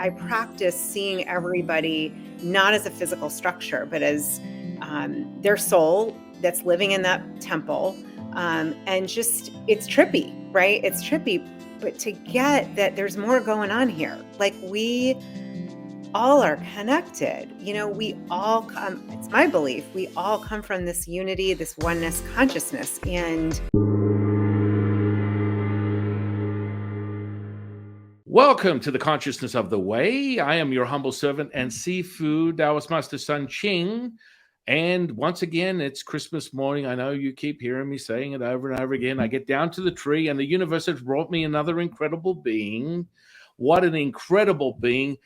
I practice seeing everybody not as a physical structure, but as their soul that's living in that temple. And just, it's trippy, right? It's trippy, but to get that there's more going on here. Like, we all are connected. We all come, it's my belief, we all come from this unity, this oneness consciousness. And welcome to the Consciousness of the Way. I am your humble servant and Sifu Taoist Master Sun Qing. And once again, it's Christmas morning. I know you keep hearing me saying it over and over again. I get down to the tree and the universe has brought me another incredible being. What an incredible being.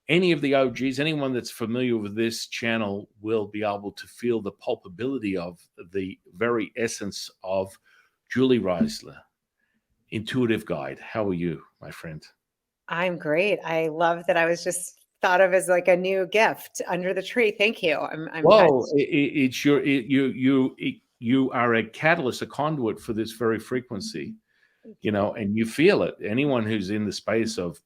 Any of the OGs, anyone that's familiar with this channel will be able to feel the palpability of the very essence of Julie Reisler, intuitive guide. How are you, my friend? I'm great. I love that I was just thought of as like a new gift under the tree. Thank you. I'm Well, touched. you are a catalyst, a conduit for this very frequency, and you feel it. Anyone who's in the space of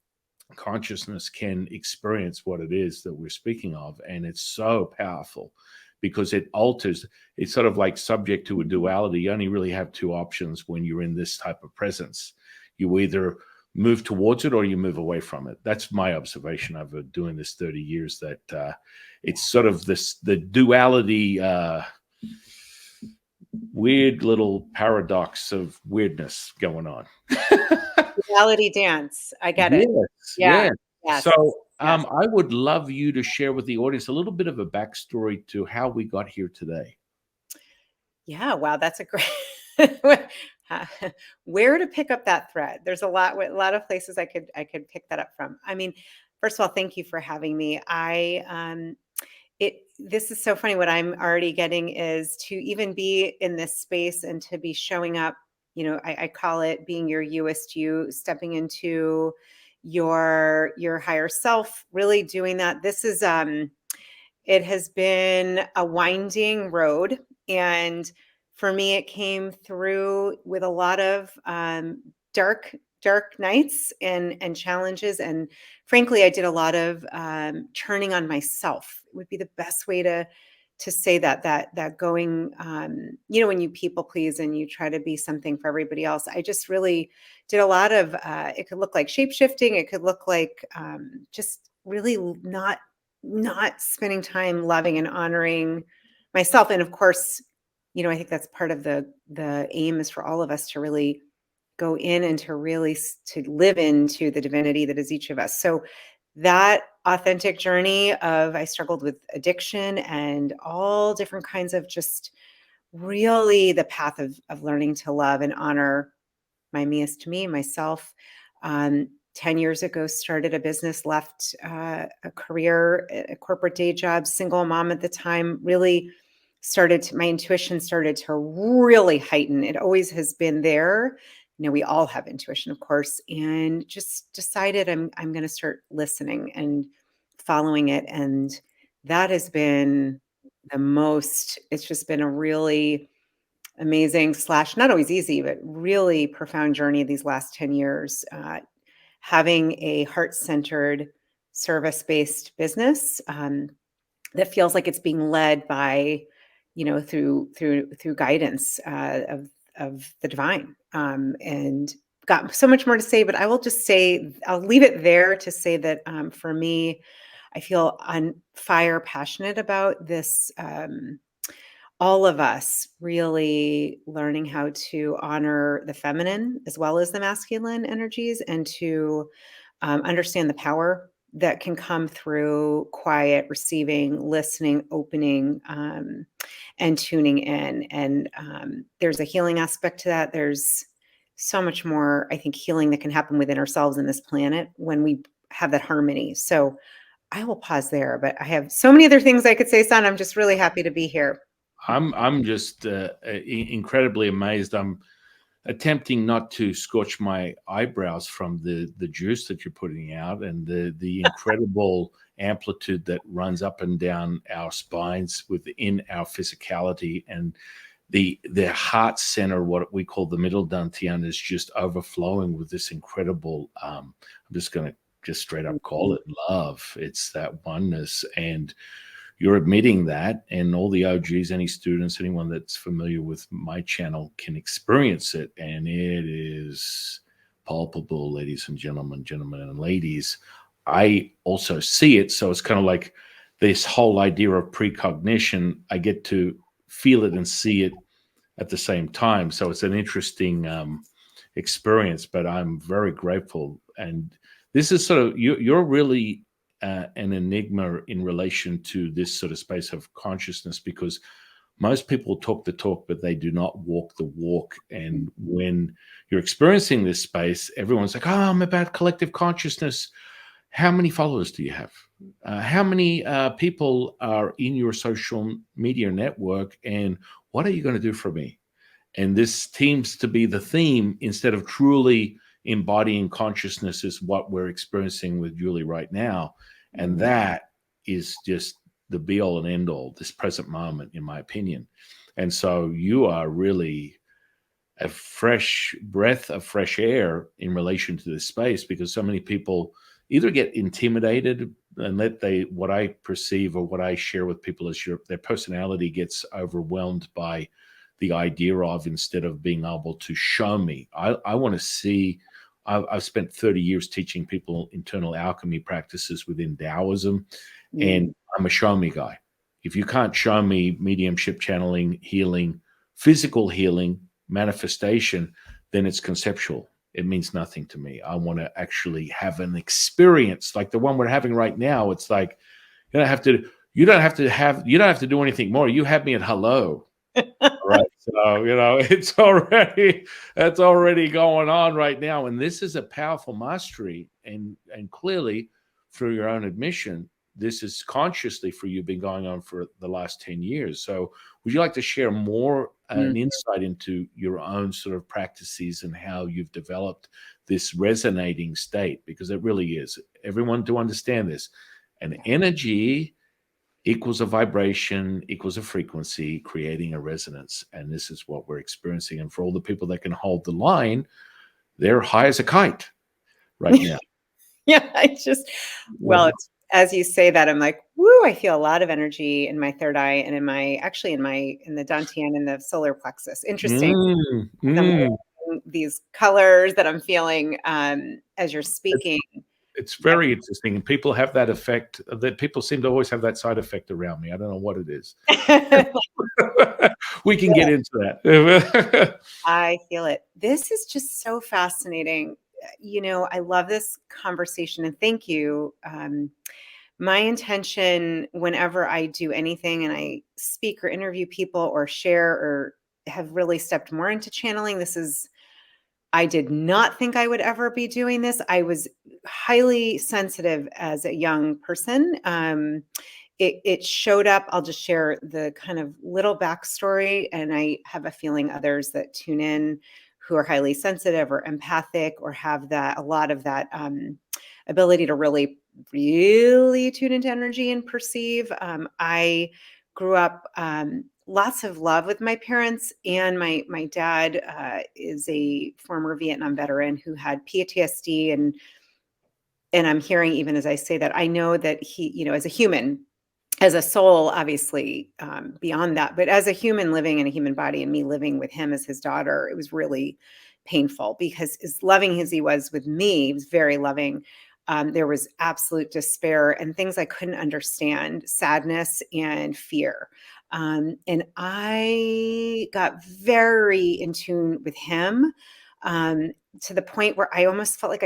consciousness can experience what it is that we're speaking of, and it's so powerful because it alters. It's sort of like subject to a duality. You only really have two options when you're in this type of presence. You either move towards it or you move away from it. That's my observation over doing this 30 years, that it's sort of the duality, weird little paradox of weirdness going on. Reality dance. I get it. Yes. Yes. So Yes. I would love you to share with the audience a little bit of a backstory to how we got here today. Yeah. Wow. That's a great. Where to pick up that thread? There's a lot of places I could pick that up from. I mean, first of all, thank you for having me. This is so funny. What I'm already getting is to even be in this space and to be showing up. I call it being your youest you, stepping into your higher self, really doing that. This is it has been a winding road, and for me, it came through with a lot of dark nights and challenges. And frankly, I did a lot of turning on myself. It would be the best way to say that going, when you people please and you try to be something for everybody else. I just really did a lot of, it could look like shape shifting. It could look like just really not spending time loving and honoring myself. And of course, I think that's part of the aim is for all of us to really go in and to really to live into the divinity that is each of us. So that authentic journey of, I struggled with addiction and all different kinds of just really the path of learning to love and honor my meest to me, myself. 10 years ago, started a business, left a career, a corporate day job, single mom at the time, really my intuition started to really heighten. It always has been there. We all have intuition, of course, and just decided I'm going to start listening and following it. And that has been it's just been a really amazing / not always easy, but really profound journey these last 10 years. Having a heart-centered, service-based business that feels like it's being led by, through guidance of the divine, and got so much more to say. But I will just say, I'll leave it there to say that for me, I feel on fire, passionate about this. All of us really learning how to honor the feminine as well as the masculine energies, and to understand the power that can come through quiet, receiving, listening, opening, and tuning in. And there's a healing aspect to that. There's so much more, I think, healing that can happen within ourselves and this planet when we have that harmony. So I will pause there, but I have so many other things I could say, Son. I'm just really happy to be here. I'm just incredibly amazed. I'm attempting not to scorch my eyebrows from the juice that you're putting out, and the incredible amplitude that runs up and down our spines within our physicality, and the heart center, what we call the middle dantian, is just overflowing with this incredible. I'm just going to just straight up call it love. It's that oneness. And you're admitting that, and all the OGs, any students, anyone that's familiar with my channel can experience it. And it is palpable, ladies and gentlemen and ladies. I also see it. So it's kind of like this whole idea of precognition. I get to feel it and see it at the same time. So it's an interesting experience, but I'm very grateful. And this is sort of, you're really an enigma in relation to this sort of space of consciousness, because most people talk the talk, but they do not walk the walk. And when you're experiencing this space, everyone's like, oh, I'm about collective consciousness. How many followers do you have? How many people are in your social media network? And what are you going to do for me? And this seems to be the theme, instead of truly embodying consciousness, is what we're experiencing with Julie right now. And that is just the be all and end all, this present moment, in my opinion. And so you are really a fresh breath of fresh air in relation to this space, because so many people either get intimidated and what I perceive or what I share with people is their personality gets overwhelmed by the idea of, instead of being able to show me. I want to see. I've spent 30 years teaching people internal alchemy practices within Taoism, and I'm a show me guy. If you can't show me mediumship, channeling, healing, physical healing, manifestation, then it's conceptual. It means nothing to me. I want to actually have an experience like the one we're having right now. It's like you don't have to do anything more. You have me at hello. Right. So, that's already going on right now. And this is a powerful mastery. And clearly, through your own admission, this is consciously for you been going on for the last 10 years. So would you like to share more an insight into your own sort of practices and how you've developed this resonating state? Because it really is. Everyone to understand this. An energy equals a vibration, equals a frequency, creating a resonance. And this is what we're experiencing. And for all the people that can hold the line, they're high as a kite right now. Yeah, it's, as you say that, I'm like, woo, I feel a lot of energy in my third eye and in the dantian and the solar plexus. Interesting. These colors that I'm feeling as you're speaking. It's very interesting. And people have that effect, that people seem to always have that side effect around me. I don't know what it is. We can get into that. I feel it. This is just so fascinating. I love this conversation, and thank you. My intention whenever I do anything and I speak or interview people or share or have really stepped more into channeling, I did not think I would ever be doing this. I was highly sensitive as a young person. It showed up. I'll just share the kind of little backstory, and I have a feeling others that tune in who are highly sensitive or empathic or have a lot of that ability to really, really tune into energy and perceive. I grew up lots of love with my parents, and my dad is a former Vietnam veteran who had PTSD, and I'm hearing, even as I say that, I know that he, as a human, as a soul, obviously beyond that, but as a human living in a human body, and me living with him as his daughter, it was really painful, because as loving as he was with me, he was very loving. There was absolute despair and things I couldn't understand, sadness and fear. And I got very in tune with him, to the point where I almost felt like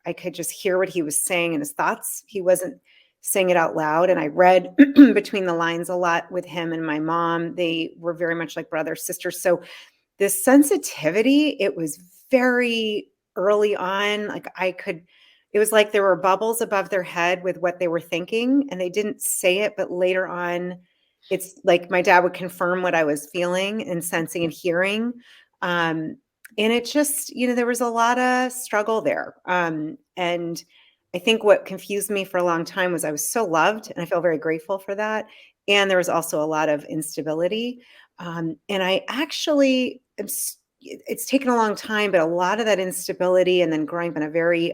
I could just hear what he was saying in his thoughts. He wasn't saying it out loud. And I read between the lines a lot with him and my mom. They were very much like brother, sister. So this sensitivity, it was very early on. It was like there were bubbles above their head with what they were thinking, and they didn't say it, but later on, it's like my dad would confirm what I was feeling and sensing and hearing. And it just, there was a lot of struggle there. And I think what confused me for a long time was I was so loved, and I feel very grateful for that. And there was also a lot of instability. And I actually, it's taken a long time, but a lot of that instability, and then growing up in a very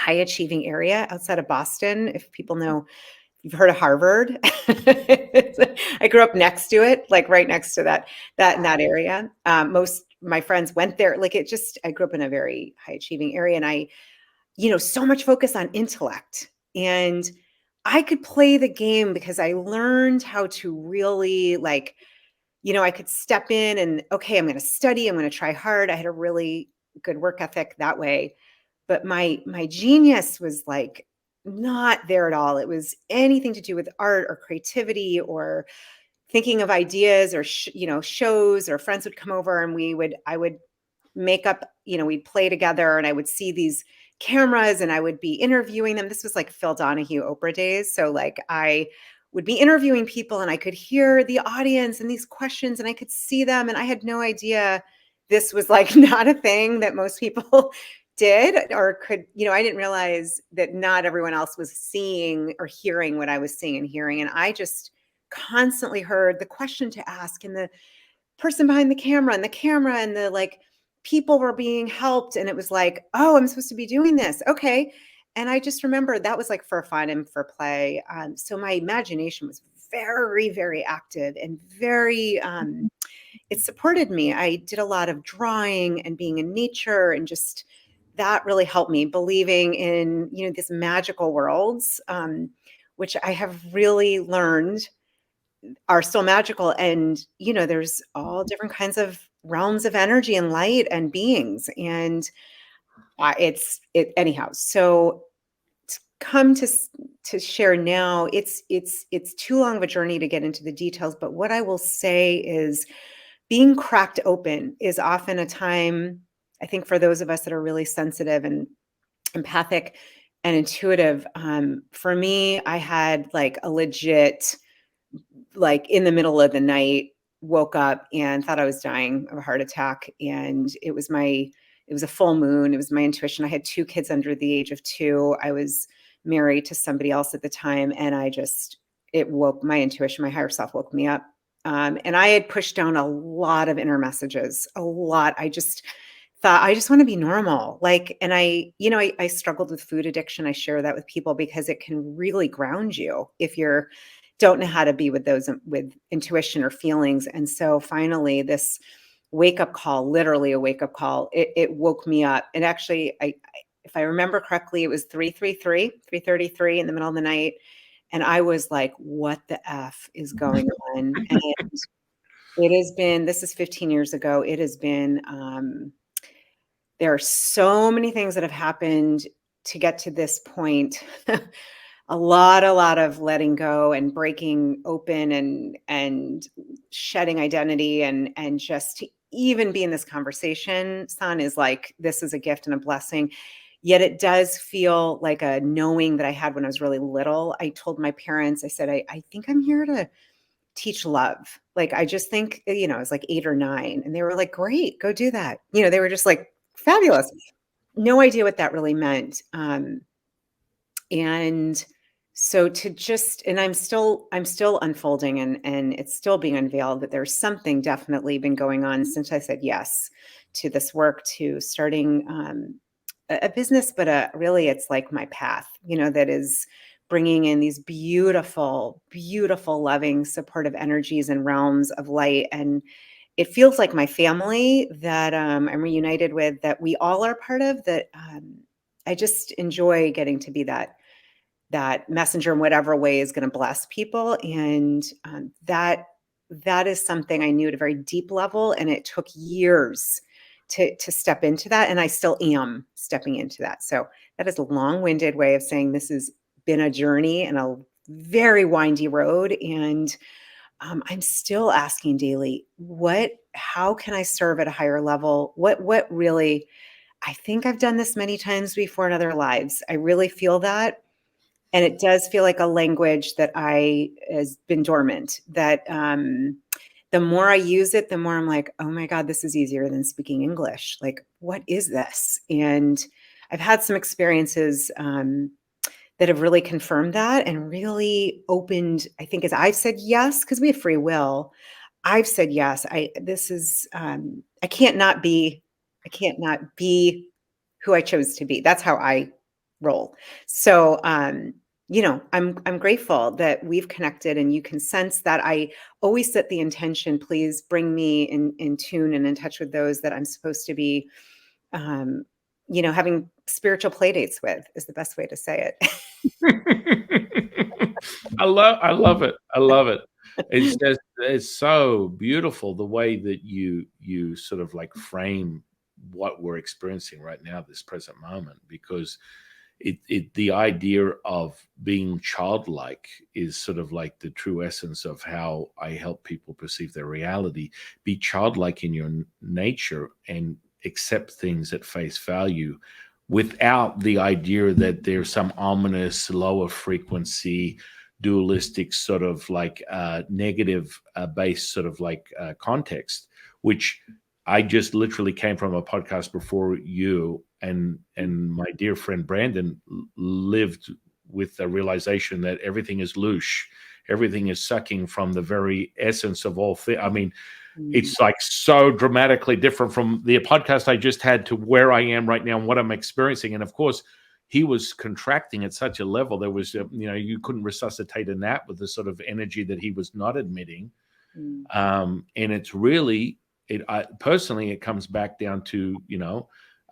high achieving area outside of Boston. If people know, you've heard of Harvard. I grew up next to it, like right next to that in that area. Most my friends went there. Like it just, I grew up in a very high achieving area, and so much focus on intellect. And I could play the game because I learned how to really I could step in and, okay, I'm going to study. I'm going to try hard. I had a really good work ethic that way. But my genius was like not there at all. It was anything to do with art or creativity or thinking of ideas or shows, or friends would come over and I would make up, we'd play together, and I would see these cameras and I would be interviewing them. This was like Phil Donahue Oprah days. So like I would be interviewing people and I could hear the audience and these questions and I could see them. And I had no idea this was like not a thing that most people did or could, I didn't realize that not everyone else was seeing or hearing what I was seeing and hearing. And I just constantly heard the question to ask and the person behind the camera and the like people were being helped. And it was like, oh, I'm supposed to be doing this. Okay. And I just remember that was like for fun and for play. So my imagination was very, very active and very, it supported me. I did a lot of drawing and being in nature, and just that really helped me believing in, these magical worlds, which I have really learned are still magical. And, there's all different kinds of realms of energy and light and beings. And anyhow. So to come to share now, it's too long of a journey to get into the details. But what I will say is being cracked open is often a time, I think, for those of us that are really sensitive and empathic and intuitive. For me, I had like a legit, like in the middle of the night, woke up and thought I was dying of a heart attack. And it was a full moon. It was my intuition. I had 2 kids under the age of 2. I was married to somebody else at the time. And it woke my intuition, my higher self woke me up. And I had pushed down a lot of inner messages, a lot. I just thought, I just want to be normal. And I struggled with food addiction. I share that with people because it can really ground you if you're don't know how to be with those with intuition or feelings. And so finally this wake up call, literally a wake up call, it woke me up. And actually, if I remember correctly, it was 3:33 in the middle of the night. And I was like, what the F is going on? And this is 15 years ago. It has been, there are so many things that have happened to get to this point. A lot of letting go and breaking open and shedding identity and just to even be in this conversation, San, is like, this is a gift and a blessing. Yet it does feel like a knowing that I had when I was really little. I told my parents, I said, I think I'm here to teach love. Like, I just think, I was like 8 or 9, and they were like, great, go do that. They were just like, fabulous. No idea what that really meant. And so and I'm still unfolding and it's still being unveiled, that there's something definitely been going on since I said yes to this work, to starting a business, but really it's like my path, that is bringing in these beautiful, beautiful, loving, supportive energies and realms of light. And it feels like my family that I'm reunited with, that we all are part of, that I just enjoy getting to be that messenger in whatever way is going to bless people. And that is something I knew at a very deep level. And it took years to step into that. And I still am stepping into that. So that is a long-winded way of saying this has been a journey and a very windy road. And I'm still asking daily, how can I serve at a higher level? What really, I think I've done this many times before in other lives. I really feel that. And it does feel like a language that has been dormant, that the more I use it, the more I'm like, oh my God, this is easier than speaking English. Like, what is this? And I've had some experiences that have really confirmed that and really opened, I think, as I've said yes, because we have free will. I've said yes. I can't not be who I chose to be. That's how I role. So, I'm grateful that we've connected and you can sense that I always set the intention, please bring me in tune and in touch with those that I'm supposed to be, um, having spiritual play dates with is the best way to say it. I love it. I love it. It's just it's so beautiful the way that you sort of like frame what we're experiencing right now, this present moment, because the idea of being childlike is sort of like the true essence of how I help people perceive their reality. Be childlike in your nature and accept things at face value without the idea that there's some ominous lower frequency dualistic sort of like negative based sort of like context, which I just literally came from a podcast before you, and my dear friend Brandon lived with the realization that everything is loosh, everything is sucking from the very essence of all things. I mean, it's like so dramatically different from the podcast I just had to where I am right now and what I'm experiencing. And of course, he was contracting at such a level. There was, you couldn't resuscitate a gnat with the sort of energy that he was not admitting. And it's really, personally, it comes back down to,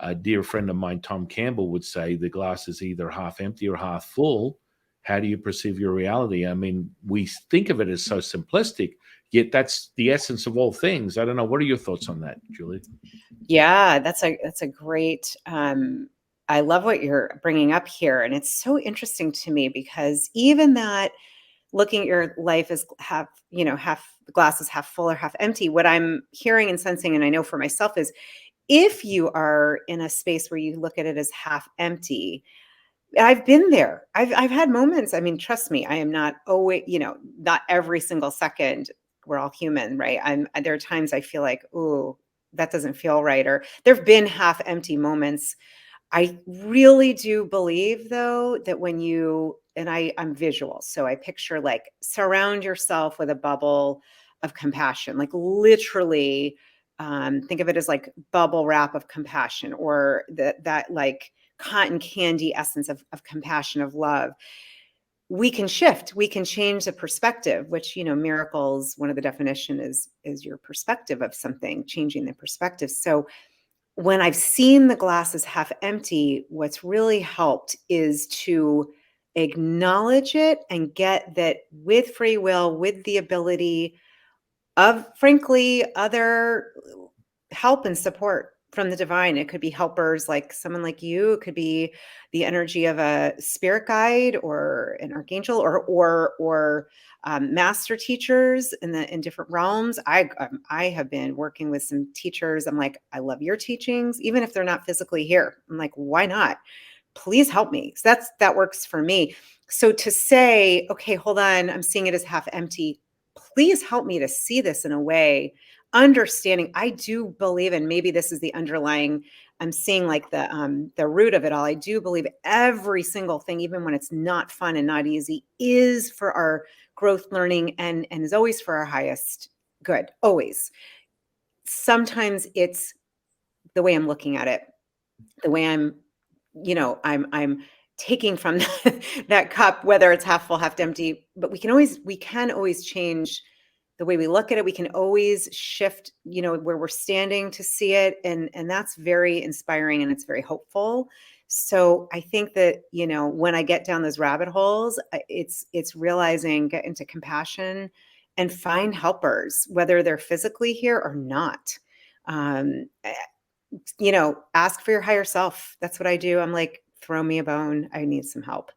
a dear friend of mine, Tom Campbell, would say the glass is either half empty or half full. How do you perceive your reality? I mean, we think of it as so simplistic, yet that's the essence of all things. I don't know. What are your thoughts on that, Julie? Yeah, that's a great, I love what you're bringing up here. And it's so interesting to me because even that looking at your life as half, half the glass is half full or half empty, what I'm hearing and sensing, and I know for myself, is if you are in a space where you look at it as half empty, I've been there. I've had moments. I mean, trust me, I am not always, not every single second. We're all human, right? There are times I feel like, ooh, that doesn't feel right. Or there've been half empty moments. I really do believe though that when I'm visual, so I picture like surround yourself with a bubble of compassion, like literally, think of it as like bubble wrap of compassion, or that like cotton candy essence of compassion, of love. We can shift, we can change the perspective, which, miracles, one of the definition is your perspective of something, changing the perspective. So when I've seen the glass as half empty, what's really helped is to acknowledge it and get that with free will, with the ability of, frankly, other help and support from the divine. It could be helpers like someone like you. It could be the energy of a spirit guide or an archangel or master teachers in different realms. I have been working with some teachers. I'm like, I love your teachings, even if they're not physically here. I'm like, why not? Please help me. So that works for me. So to say, okay, hold on, I'm seeing it as half empty. Please help me to see this in a way, understanding. I do believe, and maybe this is the underlying, I'm seeing like the root of it all. I do believe every single thing, even when it's not fun and not easy, is for our growth, learning, and is always for our highest good. Always. Sometimes it's the way I'm looking at it, the way I'm taking from that cup, whether it's half full, half empty. But we can always change the way we look at it. We can always shift, where we're standing to see it. And that's very inspiring and it's very hopeful. So I think that, when I get down those rabbit holes, it's realizing, get into compassion and find helpers, whether they're physically here or not. Um, Ask for your higher self. That's what I do. I'm like, throw me a bone. I need some help.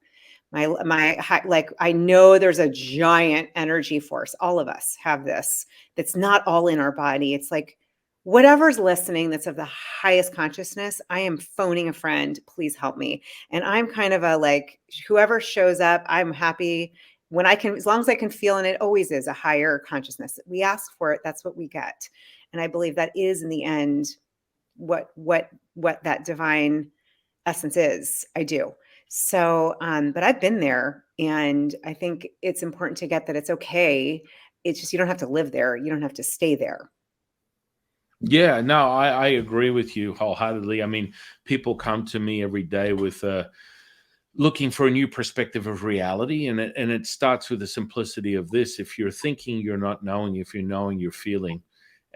Like, I know there's a giant energy force. All of us have this. That's not all in our body. It's like whatever's listening that's of the highest consciousness. I am phoning a friend. Please help me. And I'm kind of a like, whoever shows up, I'm happy when I can, as long as I can feel, and it always is a higher consciousness. We ask for it. That's what we get. And I believe that is in the end what that divine essence is. I do. So, but I've been there, and I think it's important to get that it's okay. It's just, you don't have to live there. You don't have to stay there. Yeah, no, I agree with you wholeheartedly. I mean, people come to me every day with looking for a new perspective of reality. And it starts with the simplicity of this. If you're thinking, you're not knowing. If you're knowing, you're feeling.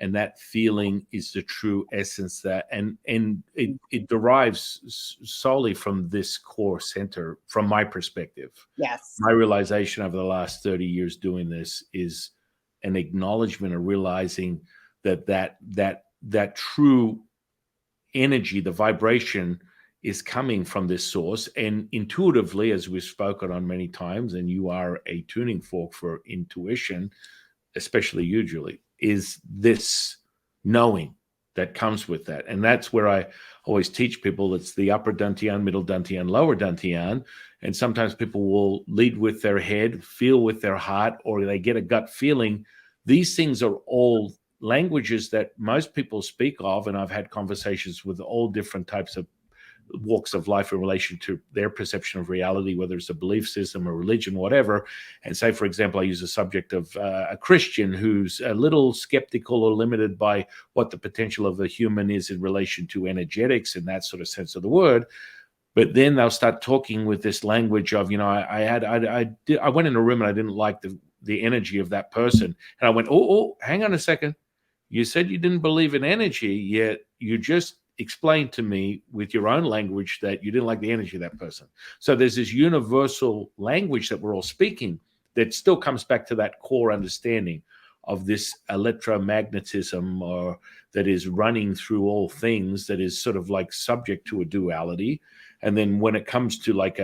And that feeling is the true essence that, and it derives solely from this core center, from my perspective. Yes. My realization over the last 30 years doing this is an acknowledgement of realizing that true energy, the vibration, is coming from this source. And intuitively, as we've spoken on many times, and you are a tuning fork for intuition, especially usually, is this knowing that comes with that. And that's where I always teach people. It's the upper dantian, middle dantian, lower dantian. And sometimes people will lead with their head, feel with their heart, or they get a gut feeling. These things are all languages that most people speak of. And I've had conversations with all different types of walks of life in relation to their perception of reality, whether it's a belief system or religion, whatever. And say, for example, I use the subject of a Christian who's a little skeptical or limited by what the potential of a human is in relation to energetics and that sort of sense of the word. But then they'll start talking with this language of, I went in a room and I didn't like the energy of that person. And I went, oh, hang on a second. You said you didn't believe in energy, yet you just explained to me with your own language that you didn't like the energy of that person. So there's this universal language that we're all speaking that still comes back to that core understanding of this electromagnetism, or that is running through all things, that is sort of like subject to a duality. And then when it comes to like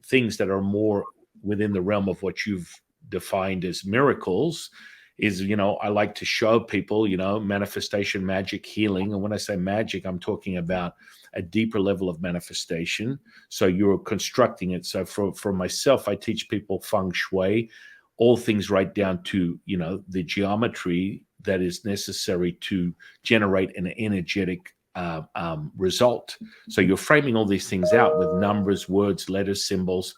things that are more within the realm of what you've defined as miracles, is, I like to show people, manifestation, magic, healing. And when I say magic, I'm talking about a deeper level of manifestation. So you're constructing it. So for myself, I teach people feng shui, all things right down to, the geometry that is necessary to generate an energetic result. So you're framing all these things out with numbers, words, letters, symbols,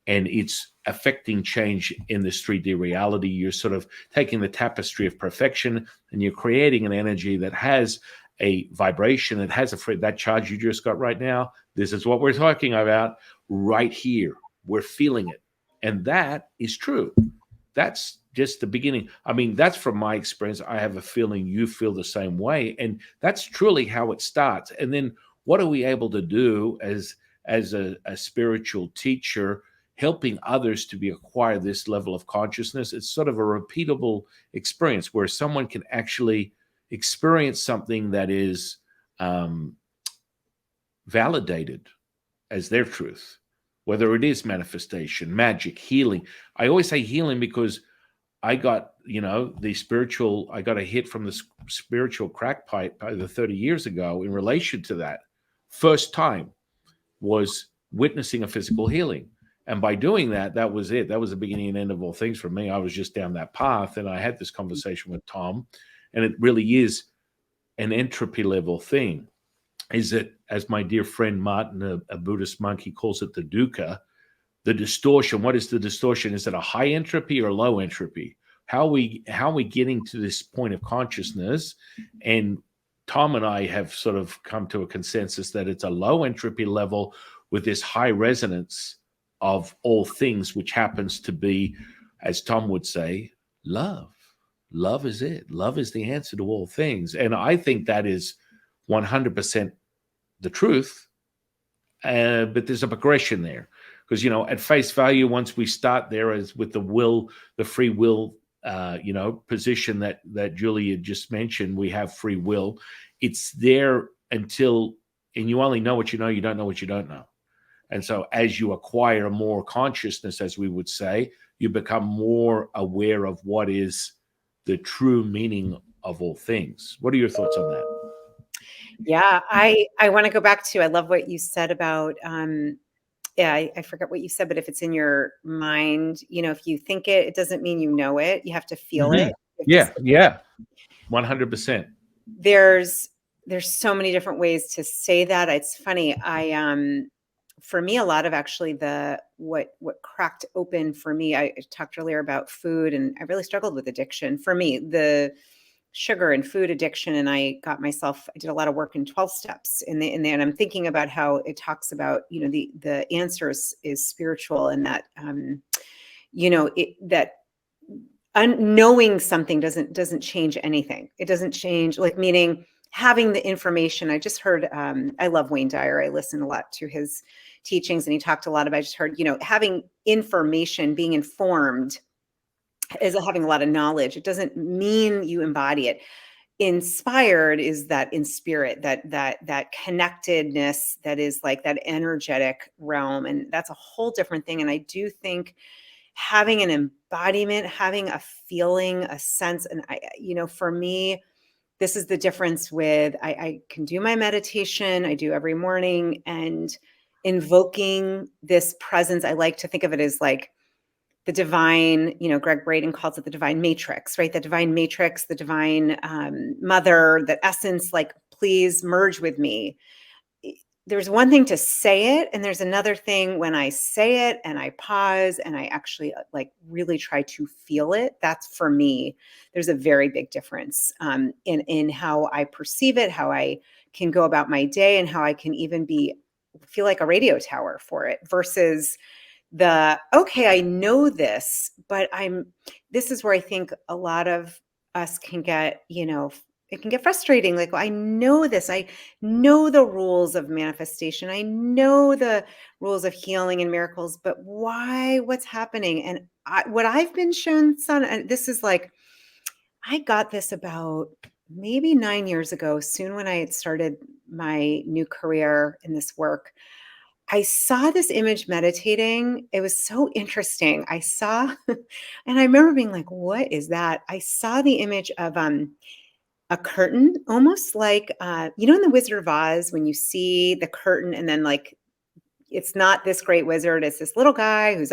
and it's affecting change in this 3D reality. You're sort of taking the tapestry of perfection and you're creating an energy that has a vibration. It has that charge you just got right now. This is what we're talking about right here. We're feeling it. And that is true. That's just the beginning. I mean, that's from my experience. I have a feeling you feel the same way. And that's truly how it starts. And then what are we able to do as a spiritual teacher, helping others to acquire this level of consciousness? It's sort of a repeatable experience where someone can actually experience something that is validated as their truth, whether it is manifestation, magic, healing. I always say healing because I got, I got a hit from the spiritual crack pipe over 30 years ago in relation to that. First time was witnessing a physical healing. And by doing that, that was it. That was the beginning and end of all things for me. I was just down that path, and I had this conversation with Tom, and it really is an entropy level thing. Is that, as my dear friend Martin, a Buddhist monk, he calls it the dukkha, the distortion. What is the distortion? Is it a high entropy or low entropy? How are we getting to this point of consciousness? And Tom and I have sort of come to a consensus that it's a low entropy level with this high resonance of all things, which happens to be, as Tom would say, love. Love is it. Love is the answer to all things. And I think that is 100% the truth. But there's a progression there. Because, at face value, once we start there, as with the free will, position that Julia just mentioned, we have free will. It's there until, and you only know what you know, you don't know what you don't know. And so as you acquire more consciousness, as we would say, you become more aware of what is the true meaning of all things. What are your thoughts on that? Yeah, I want to go back to, I love what you said about, I forget what you said, but if it's in your mind, if you think it, it doesn't mean you know it. You have to feel it. Yeah. 100%. There's so many different ways to say that. It's funny. For me, a lot of actually what cracked open for me, I talked earlier about food, and I really struggled with addiction. For me, sugar and food addiction, and I did a lot of work in 12 steps and I'm thinking about how it talks about, the answer is spiritual, and that, that knowing something doesn't change anything. It doesn't change, like, meaning having the information. I just heard, I love Wayne Dyer. I listen a lot to his teachings, and he talked a lot about, I just heard, having information, being informed is having a lot of knowledge. It doesn't mean you embody it. Inspired is that in spirit, that connectedness, that is like that energetic realm. And that's a whole different thing. And I do think having an embodiment, having a feeling, a sense, and for me, this is the difference with, I can do my meditation, I do every morning, and invoking this presence. I like to think of it as like the divine, Greg Braden calls it the divine matrix, right? The divine matrix, the divine mother, that essence, like, please merge with me. There's one thing to say it, and there's another thing when I say it and I pause and I actually like really try to feel it. That's, for me, there's a very big difference in how I perceive it, how I can go about my day, and how I can even feel like a radio tower for it, versus okay, I know this, but this is where I think a lot of us can get, it can get frustrating. Like, well, I know this, I know the rules of manifestation, I know the rules of healing and miracles, but what's happening? And what I've been shown, son, and this is like, I got this about maybe 9 years ago, soon when I had started my new career in this work. I saw this image meditating. It was so interesting. I saw, and I remember being like, what is that? I saw the image of a curtain, almost like, in The Wizard of Oz, when you see the curtain and then, like, it's not this great wizard, it's this little guy who's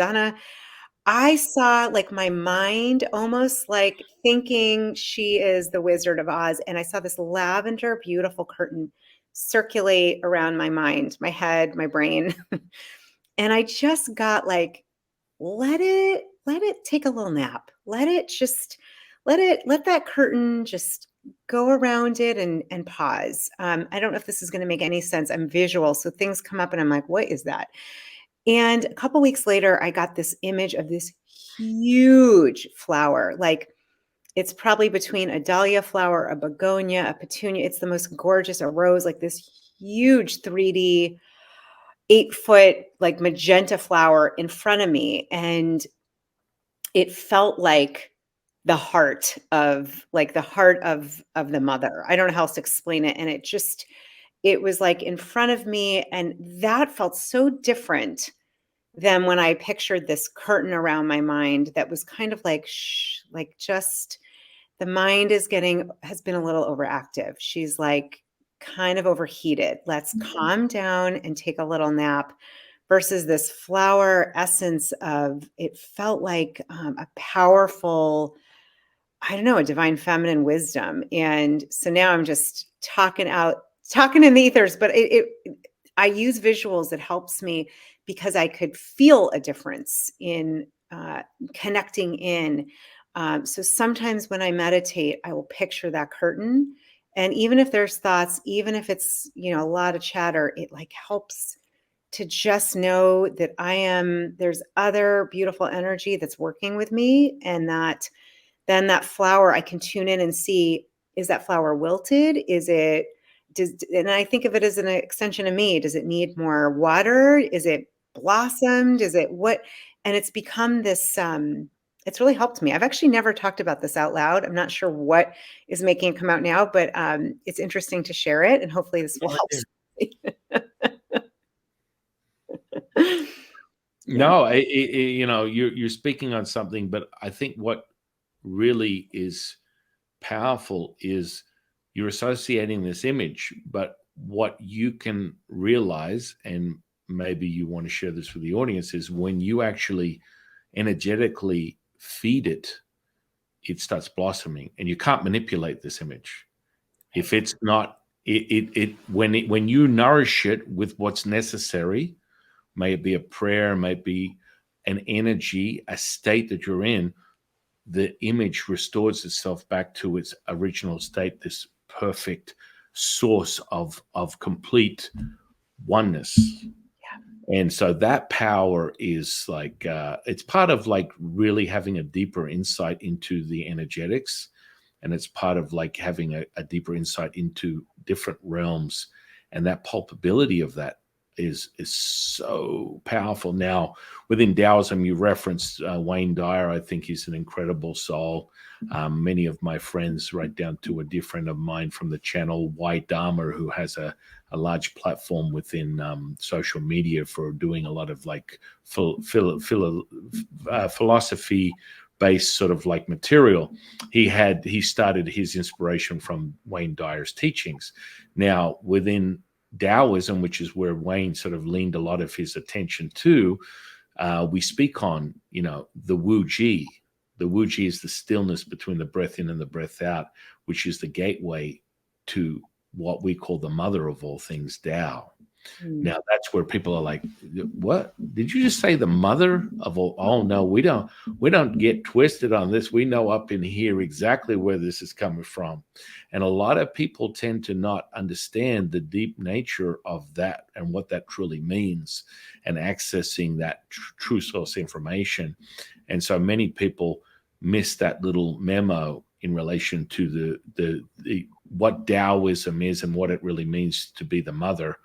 I saw, like, my mind almost like thinking she is the Wizard of Oz. And I saw this lavender, beautiful curtain circulate around my mind, my head, my brain. And I just got like, let it take a little nap. Let that curtain just go around it and pause. I don't know if this is going to make any sense. I'm visual, so things come up and I'm like, what is that? And a couple weeks later, I got this image of this huge flower. Like, it's probably between a dahlia flower, a begonia, a petunia. It's the most gorgeous, a rose, like this huge 3D 8-foot, like, magenta flower in front of me. And it felt like the heart of the mother. I don't know how else to explain it. And it was like in front of me. And that felt so different than when I pictured this curtain around my mind that was kind of like, just the mind has been a little overactive. She's like kind of overheated. Let's calm down and take a little nap, versus this flower essence of, it felt like a powerful, I don't know, a divine feminine wisdom. And so now I'm just talking in the ethers, but I use visuals. It helps me because I could feel a difference in connecting in. So sometimes when I meditate, I will picture that curtain. And even if there's thoughts, even if it's, a lot of chatter, it like helps to just know that there's other beautiful energy that's working with me. And then that flower, I can tune in and see, is that flower wilted? And I think of it as an extension of me. Does it need more water? Is it blossomed? Is it what? And it's become this, it's really helped me. I've actually never talked about this out loud. I'm not sure what is making it come out now, but it's interesting to share it. And hopefully this will help. No, you're speaking on something, but I think what really is powerful is you're associating this image, but what you can realize, and maybe you want to share this with the audience, is when you actually energetically feed it, it starts blossoming, and you can't manipulate this image. If it's not, when you nourish it with what's necessary, may it be a prayer, may it be an energy, a state that you're in, the image restores itself back to its original state, this perfect source of complete oneness. And so that power is like, it's part of like really having a deeper insight into the energetics. And it's part of like having a deeper insight into different realms. And that palpability of that is so powerful. Now, within Taoism, you referenced Wayne Dyer. I think he's an incredible soul. Many of my friends, right down to a dear friend of mine from the channel, White Dharma, who has a large platform within social media for doing a lot of like philosophy based sort of like material. He started his inspiration from Wayne Dyer's teachings. Now, within Taoism, which is where Wayne sort of leaned a lot of his attention to, we speak on, the Wu Ji. The Wu Ji is the stillness between the breath in and the breath out, which is the gateway to what we call the mother of all things, Tao. Now that's where people are like, what did you just say, the mother of all? Oh no, we don't get twisted on this. We know up in here exactly where this is coming from. And a lot of people tend to not understand the deep nature of that and what that truly means, and accessing that true source information. And so many people miss that little memo in relation to the what Taoism is and what it really means to be the mother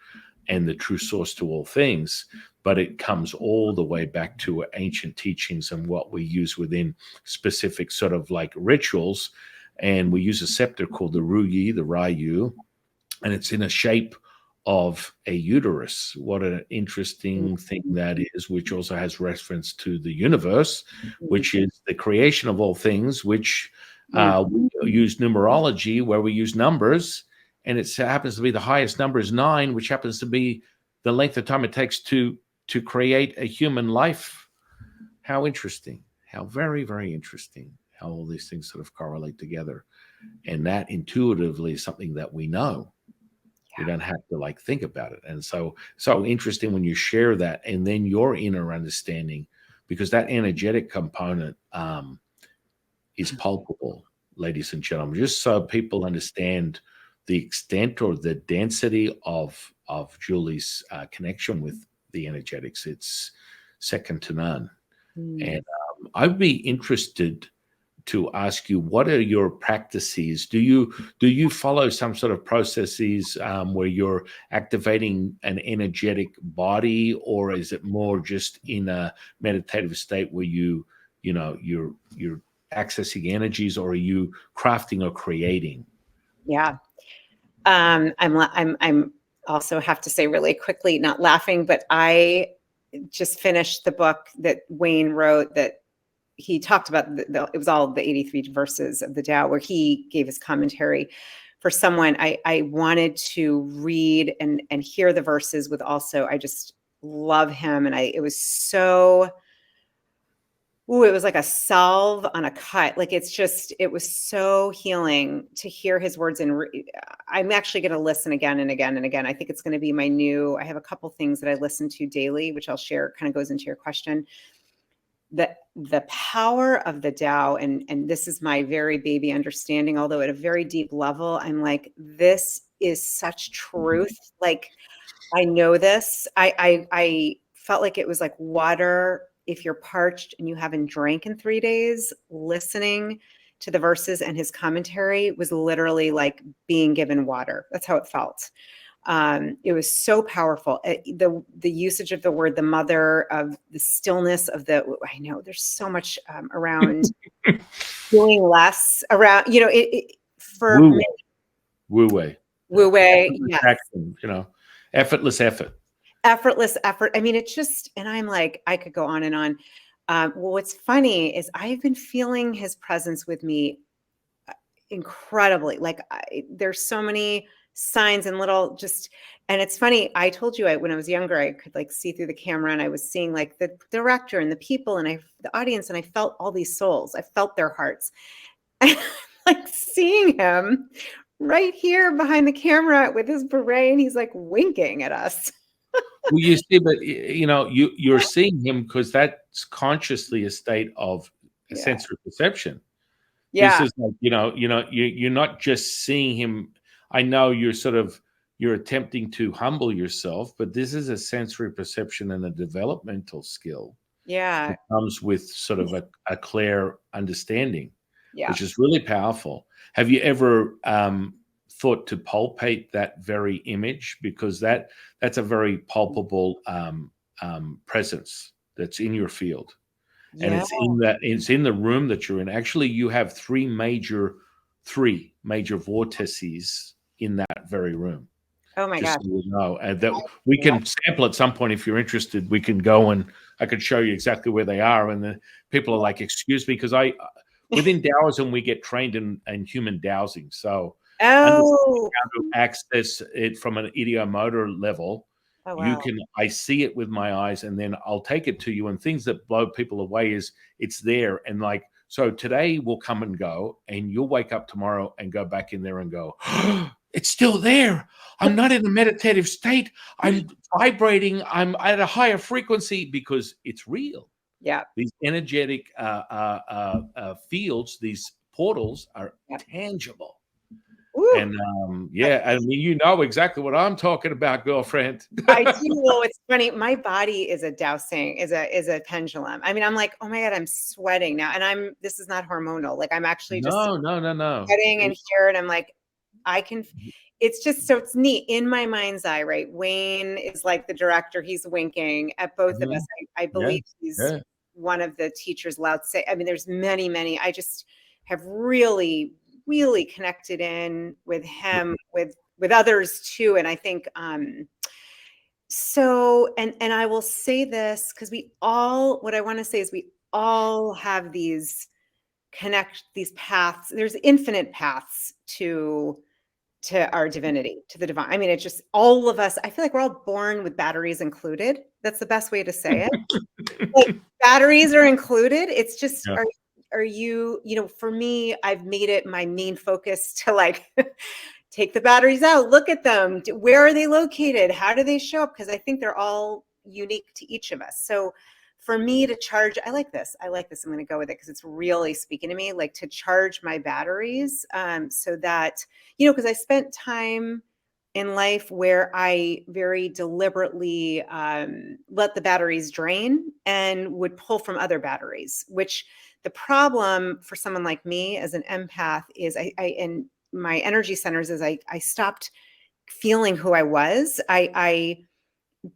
and the true source to all things. But it comes all the way back to ancient teachings and what we use within specific sort of like rituals. And we use a scepter called the Ruyi, the Ryu, and it's in a shape of a uterus. What an interesting thing that is, which also has reference to the universe, which is the creation of all things, which we use numerology, where we use numbers. And it happens to be the highest number is 9, which happens to be the length of time it takes to create a human life. How interesting. How very, very interesting how all these things sort of correlate together. And that intuitively is something that we know. We don't have to like think about it. And so interesting when you share that, and then your inner understanding, because that energetic component is palpable, ladies and gentlemen, just so people understand the extent or the density of Julie's connection with the energetics. It's second to none. And I'd be interested to ask you, what are your practices? Do you follow some sort of processes where you're activating an energetic body, or is it more just in a meditative state where you're accessing energies, or are you crafting or creating? Yeah. I'm also have to say really quickly, not laughing, but I just finished the book that Wayne wrote that he talked about. It was all the 83 verses of the Tao, where he gave his commentary for someone. I wanted to read and hear the verses with also, I just love him. And it was so, it was like a salve on a cut. Like it was so healing to hear his words. And I'm actually going to listen again and again and again. I think it's going to be I have a couple things that I listen to daily, which I'll share, kind of goes into your question. The power of the Tao, and this is my very baby understanding, although at a very deep level, I'm like, this is such truth. Like, I know this. I felt like it was like water. If you're parched and you haven't drank in 3 days, listening to the verses and his commentary was literally like being given water. That's how it felt. It was so powerful. The usage of the word, the mother of the stillness of I know there's so much around doing less around, for Wu Wei. Wu Wei. Yes. Effortless effort. Effortless effort. I mean, it's just, and I'm like, I could go on and on. Well, what's funny is I've been feeling his presence with me incredibly. Like there's so many signs and and it's funny. I told you when I was younger, I could like see through the camera, and I was seeing like the director and the people and the audience, and I felt all these souls. I felt their hearts. And like seeing him right here behind the camera with his beret, and he's like winking at us. Well, you see, but you're seeing him because that's consciously a state of a Yeah. sensory perception. This Yeah. is like, you're not just seeing him. I know you're attempting to humble yourself, but this is a sensory perception and a developmental skill Yeah. that comes with sort of a clear understanding, Yeah. which is really powerful. Have you ever thought to palpate that very image? Because that's a very palpable presence that's in your field, and Yeah. it's in the room that you're in. Actually, you have three major vortices in that very room. Oh my Just gosh. so you know, and that we can sample at some point if you're interested. We can go and I could show you exactly where they are. And the people are like, "Excuse me," because within Taoism we get trained in human dowsing, so understanding Oh. how to access it from an ideomotor level. Oh You wow. can I see it with my eyes, and then I'll take it to you. And things that blow people away is it's there, and like so today will come and go, and you'll wake up tomorrow and go back in there and go, it's still there. I'm not in a meditative state. I'm vibrating. I'm at a higher frequency because it's real. Yeah. These energetic fields, these portals are Yeah. tangible. Woo. And yeah, I mean, you know exactly what I'm talking about, girlfriend. I do. Well, it's funny. My body is a dowsing, is a pendulum. I mean, I'm like, oh my God, I'm sweating now. And this is not hormonal. Like I'm actually just No, no, no, no. sweating in here. And I'm like, I can, it's just, so it's neat in my mind's eye, right? Wayne is like the director. He's winking at both of us. Mhm. I Yeah, believe he's yeah. one of the teachers, Lao Tse. I mean, there's many, many. I just have really, really connected in with him, with others too. And I think, so, and I will say this because what I want to say is we all have these paths. There's infinite paths to our divinity, to the divine. I mean, it's just all of us. I feel like we're all born with batteries included. That's the best way to say it. Like batteries are included. It's just, Yeah. are you, for me, I've made it my main focus to like take the batteries out, look at them. Where are they located? How do they show up? Because I think they're all unique to each of us. So for me to charge, I like this. I like this. I'm going to go with it because it's really speaking to me, like to charge my batteries, so that, because I spent time in life where I very deliberately let the batteries drain and would pull from other batteries, which the problem for someone like me as an empath is and my energy centers is I stopped feeling who I was. I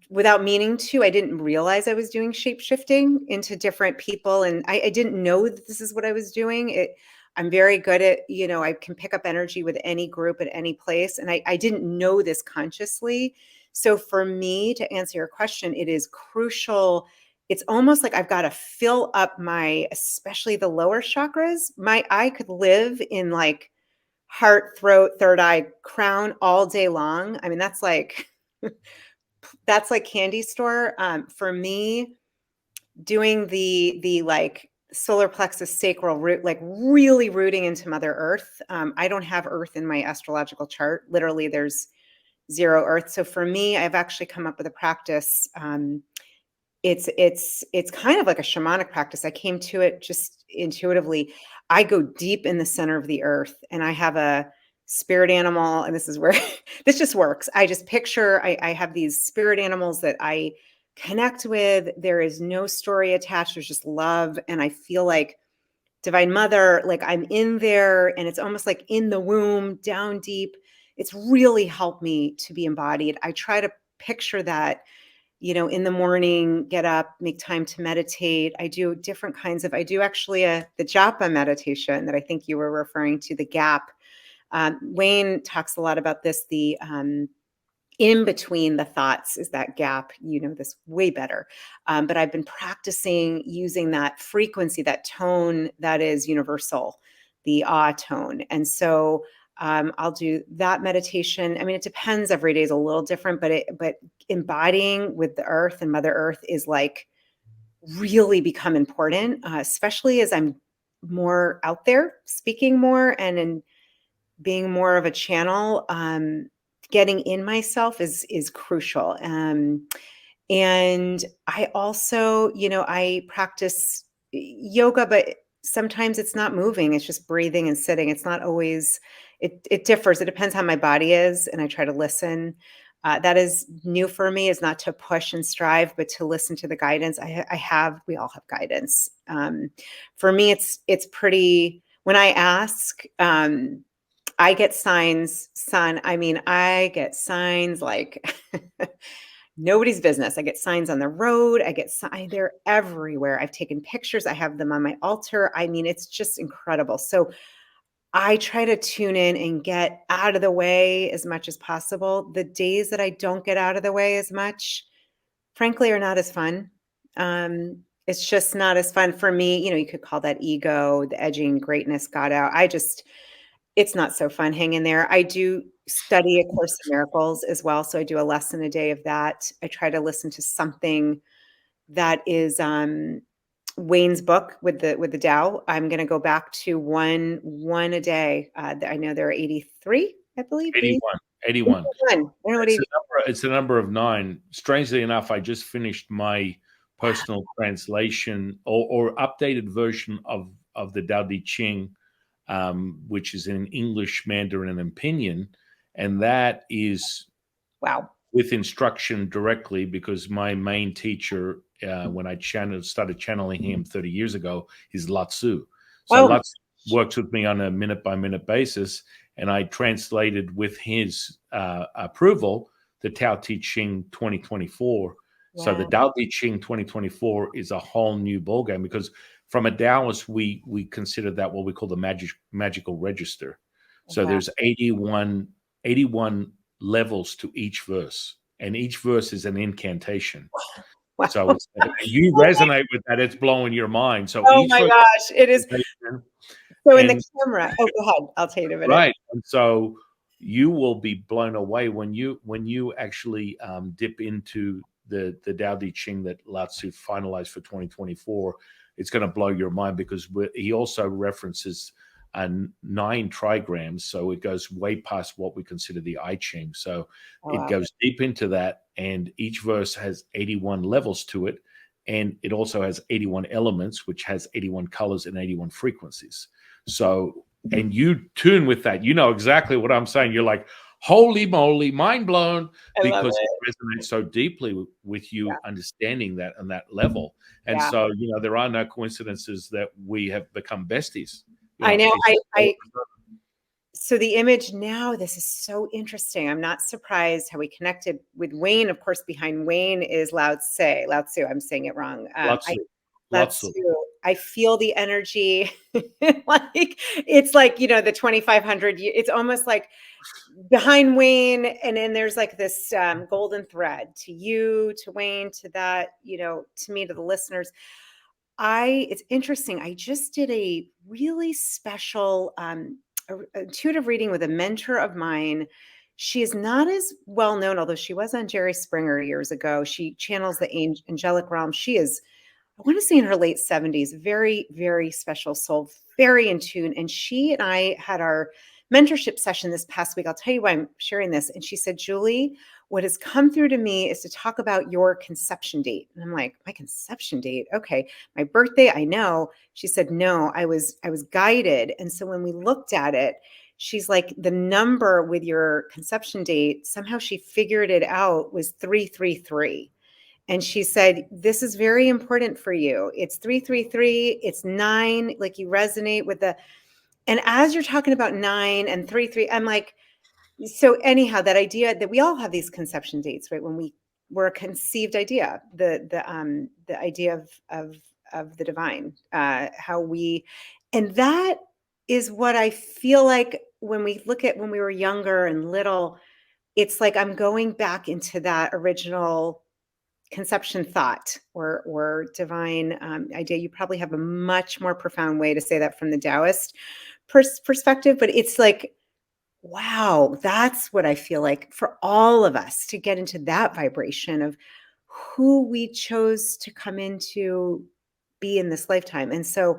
without meaning to, I didn't realize I was doing shape shifting into different people. And I didn't know that this is what I was doing. I'm very good at, I can pick up energy with any group at any place. And I didn't know this consciously. So for me, to answer your question, it is crucial. It's almost like I've got to fill up especially the lower chakras. I could live in like heart, throat, third eye, crown all day long. I mean, that's like candy store. For me, doing the like solar plexus sacral root, like really rooting into Mother Earth. I don't have Earth in my astrological chart. Literally, there's zero Earth. So for me, I've actually come up with a practice. It's kind of like a shamanic practice. I came to it just intuitively. I go deep in the center of the earth, and I have a spirit animal, and this is where this just works. I just picture I have these spirit animals that I connect with. There is no story attached. There's just love, and I feel like Divine Mother, like I'm in there, and it's almost like in the womb, down deep. It's really helped me to be embodied. I try to picture that, in the morning, get up, make time to meditate. I do I do actually the japa meditation that I think you were referring to, the gap. Wayne talks a lot about this, the in between the thoughts is that gap, this way better. But I've been practicing using that frequency, that tone that is universal, the ah tone. And so I'll do that meditation. I mean, it depends. Every day is a little different, but embodying with the earth and Mother Earth is like really become important, especially as I'm more out there, speaking more and being more of a channel. Getting in myself is crucial. And I also, I practice yoga, but sometimes it's not moving, it's just breathing and sitting. It's not always, it differs. It depends how my body is, and I try to listen. That is new for me, is not to push and strive, but to listen to the guidance. We all have guidance. For me, it's pretty, when I ask, I get signs, son. I mean, I get signs like nobody's business. I get signs on the road. They're everywhere. I've taken pictures. I have them on my altar. I mean, it's just incredible. So I try to tune in and get out of the way as much as possible. The days that I don't get out of the way as much, frankly, are not as fun. It's just not as fun for me. You could call that ego, the edging greatness got out. It's not so fun hanging there. I do study A Course in Miracles as well. So I do a lesson a day of that. I try to listen to something that is Wayne's book with the Tao. I'm going to go back to one a day. I know there are 83, I believe. 81. 81. 81. I don't know what It's a number of 9. Strangely enough, I just finished my personal translation or updated version of the Tao Te Ching, which is in English, Mandarin, and Pinyin. And that is wow, with instruction directly, because my main teacher, when I started channeling him 30 years ago, is Lao Tzu. So Lao Tzu works with me on a minute-by-minute basis, and I translated with his approval the Tao Te Ching 2024. Wow. So the Tao Te Ching 2024 is a whole new ballgame, because from a Taoist, we consider that what we call the magical register. So there's 81 levels to each verse, and each verse is an incantation. Wow. So you resonate with that, it's blowing your mind. So oh my gosh, it is. So in the camera, go ahead, I'll tell you a minute. Right. And so you will be blown away when you actually dip into the Tao Te Ching that Lao Tzu finalized for 2024. It's going to blow your mind, because he also references 9 trigrams, so it goes way past what we consider the I Ching. So it goes deep into that, and each verse has 81 levels to it, and it also has 81 elements, which has 81 colors and 81 frequencies. So, and you tune with that, you know exactly what I'm saying. You're like, holy moly, mind blown, because it resonates so deeply with you understanding that on that level. And so, there are no coincidences that we have become besties. I know. So the image now, this is so interesting. I'm not surprised how we connected with Wayne. Of course, behind Wayne is Lao Tzu. I'm saying it wrong. Lao Tzu. I feel the energy. Like it's like, the 2,500. It's almost like behind Wayne, and then there's like this golden thread to you, to Wayne, to that, to me, to the listeners. It's interesting. I just did a really special intuitive reading with a mentor of mine. She is not as well known, although she was on Jerry Springer years ago. She channels the angelic realm. She is, I want to say, in her late 70s, very, very special soul, very in tune. And she and I had our mentorship session this past week. I'll tell you why I'm sharing this. And she said, Julie, what has come through to me is to talk about your conception date. And I'm like, my conception date? Okay. My birthday, I know. She said, no, I was guided. And so when we looked at it, she's like, the number with your conception date, somehow she figured it out, was 333. And she said, this is very important for you. It's 333. It's 9. Like, you resonate with and as you're talking about 9 and 33, I'm like, so anyhow, that idea that we all have these conception dates, right? When we're a conceived idea, the idea of the divine, and that is what I feel like when we look at when we were younger and little, it's like I'm going back into that original conception thought or divine idea. You probably have a much more profound way to say that from the Taoist perspective, but it's like, wow, that's what I feel like for all of us, to get into that vibration of who we chose to come into, be in this lifetime. And so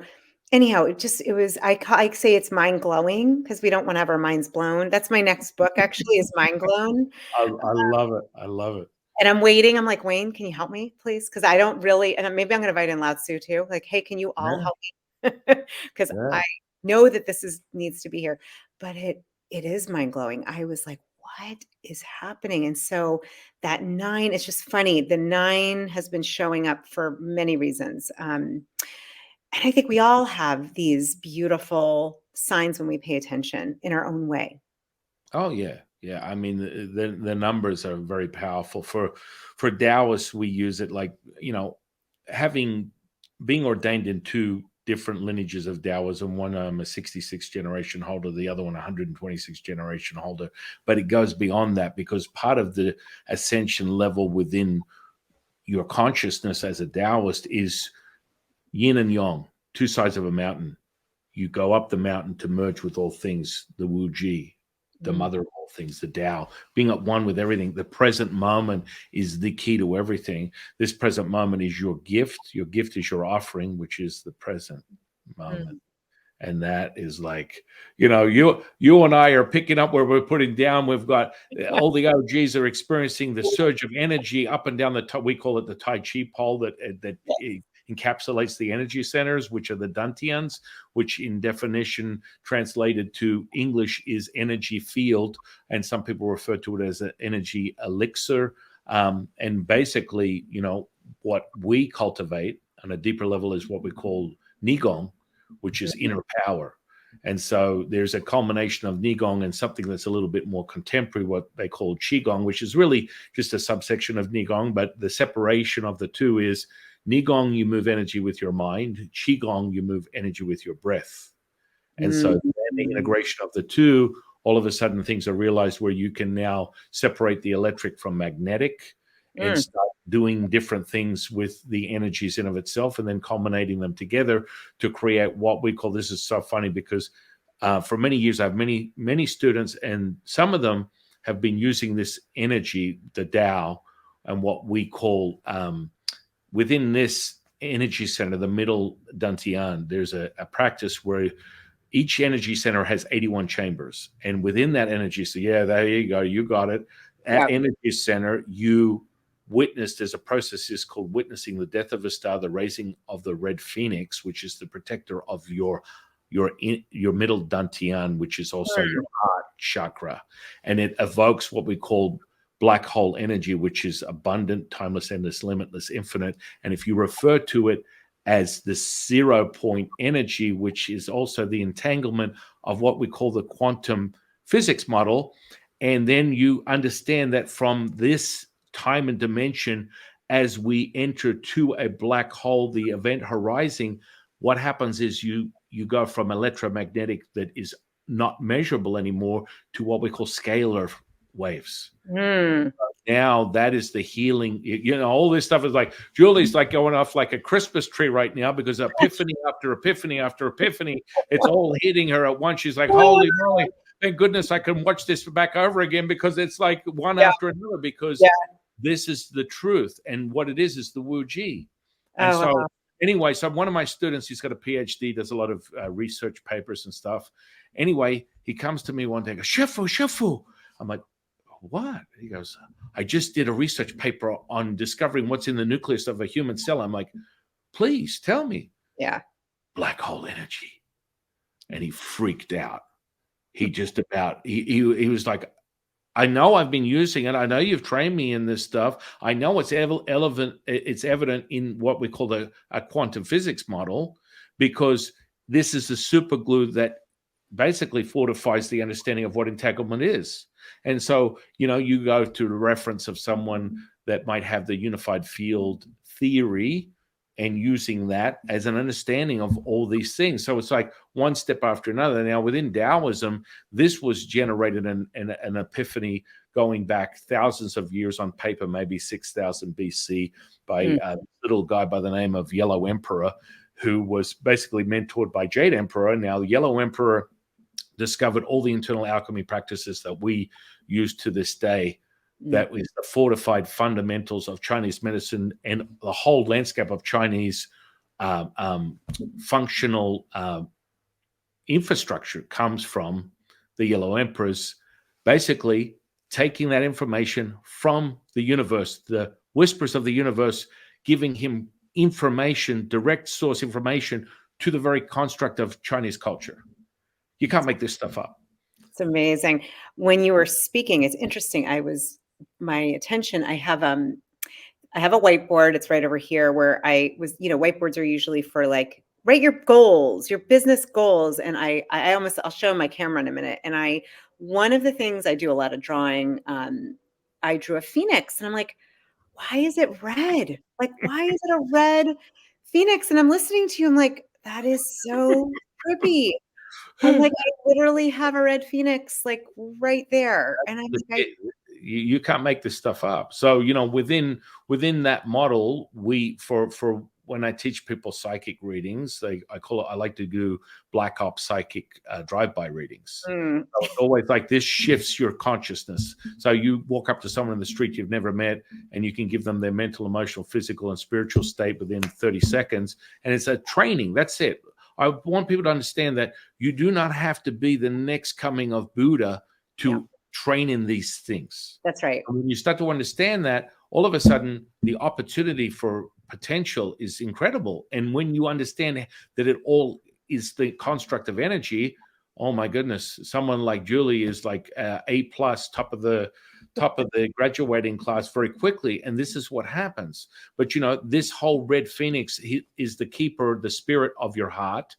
anyhow, I say it's mind glowing, because we don't want to have our minds blown. That's my next book, actually, is Mind Blown. I love it. I love it. And I'm waiting. I'm like, Wayne, can you help me, please? Because I don't really, and maybe I'm going to invite in Lao Tzu too. Like, hey, can you all help me? because Yeah. I know that needs to be here. But it is mind blowing. I was like, what is happening? And so that nine, it's just funny. The nine has been showing up for many reasons. And I think we all have these beautiful signs when we pay attention in our own way. Oh yeah, yeah. I mean, the numbers are very powerful. For Taoists, we use it like, having being ordained in two different lineages of Taoism. One, a 66 generation holder, the other one, 126 generation holder. But it goes beyond that, because part of the ascension level within your consciousness as a Taoist is yin and yang, two sides of a mountain. You go up the mountain to merge with all things, the Wu Ji, the Mm, mother of all things, the Tao, being at one with everything. The present moment is the key to everything. This present moment is your gift. Your gift is your offering, which is the present moment. mm. And that is like, you and I are picking up where we're putting down. We've got all the OGs are experiencing the surge of energy up and down we call it the Tai Chi pole that encapsulates the energy centers, which are the dantians, which in definition translated to English is energy field. And some people refer to it as an energy elixir. And basically, what we cultivate on a deeper level is what we call Nigong, which is inner power. And so there's a culmination of Nigong and something that's a little bit more contemporary, what they call Qigong, which is really just a subsection of Nigong. But the separation of the two is Nigong, you move energy with your mind. Qigong, you move energy with your breath. And so then the Mm. integration of the two, all of a sudden things are realized where you can now separate the electric from magnetic and Mm. start doing different things with the energies in of itself, and then culminating them together to create what we call, this is so funny because for many years I have many students, and some of them have been using this energy, the Tao, and what we call within this energy center, the middle dantian, there's a practice where each energy center has 81 chambers. And within that energy, so yeah, there you go, you got it. At Yeah. energy center, you witnessed, there's a process is called witnessing the death of a star, the raising of the red phoenix, which is the protector of your middle dantian, which is also your Mm. heart chakra. And it evokes what we call black hole energy, which is abundant, timeless, endless, limitless, infinite. And if you refer to it as the 0 point energy, which is also the entanglement of what we call the quantum physics model. And then you understand that from this time and dimension, as we enter to a black hole, the event horizon, what happens is you go from electromagnetic that is not measurable anymore to what we call scalar waves. Mm. Now that is the healing. All this stuff is like, Julie's like going off like a Christmas tree right now, because epiphany after epiphany after epiphany, it's all hitting her at once. She's like, holy moly, thank goodness I can watch this back over again, because it's like one Yeah. after another, because Yeah. this is the truth. And what it is the Wu Ji. And Oh, so wow. anyway, so one of my students, he's got a PhD, does a lot of research papers and stuff. Anyway, he comes to me one day and goes, Shifu. I'm like, what? He goes, I just did a research paper on discovering what's in the nucleus of a human cell. I'm like, please tell me. Yeah. Black hole energy. And he freaked out. He was like, I know I've been using it. I know you've trained me in this stuff. I know it's evident in what we call a quantum physics model, because this is the super glue that basically fortifies the understanding of what entanglement is. And so, you go to the reference of someone that might have the unified field theory and using that as an understanding of all these things. So it's like one step after another. Now, within Taoism, this was generated an epiphany going back thousands of years on paper, maybe 6,000 BC, by a little guy by the name of Yellow Emperor, who was basically mentored by Jade Emperor. Now, Yellow Emperor discovered all the internal alchemy practices that we use to this day. That was the fortified fundamentals of Chinese medicine, and the whole landscape of Chinese functional infrastructure comes from the Yellow Emperors, basically taking that information from the universe, the whispers of the universe, giving him information, direct source information to the very construct of Chinese culture. You can't make this stuff up. It's amazing. When you were speaking, it's interesting. My attention, I have a whiteboard. It's right over here where whiteboards are usually for like write your goals, your business goals. And I'll show my camera in a minute. And one of the things I do a lot of drawing, I drew a phoenix and I'm like, why is it red? Like, why is it a red phoenix? And I'm listening to you. I'm like, that is so trippy. I'm like, I literally have a red phoenix like right there. And I'm like, you can't make this stuff up. So, within that model, for when I teach people psychic readings, I like to do black ops psychic drive-by readings. So it's always like this shifts your consciousness. So you walk up to someone in the street you've never met and you can give them their mental, emotional, physical, and spiritual state within 30 seconds. And it's a training. That's it. I want people to understand that you do not have to be the next coming of Buddha to train in these things. That's right. And when you start to understand that, all of a sudden the opportunity for potential is incredible. And when you understand that it all is the construct of energy, oh my goodness, someone like Julie is like A+, top of the graduating class very quickly. And this is what happens. But this whole red phoenix is the keeper, the spirit of your heart.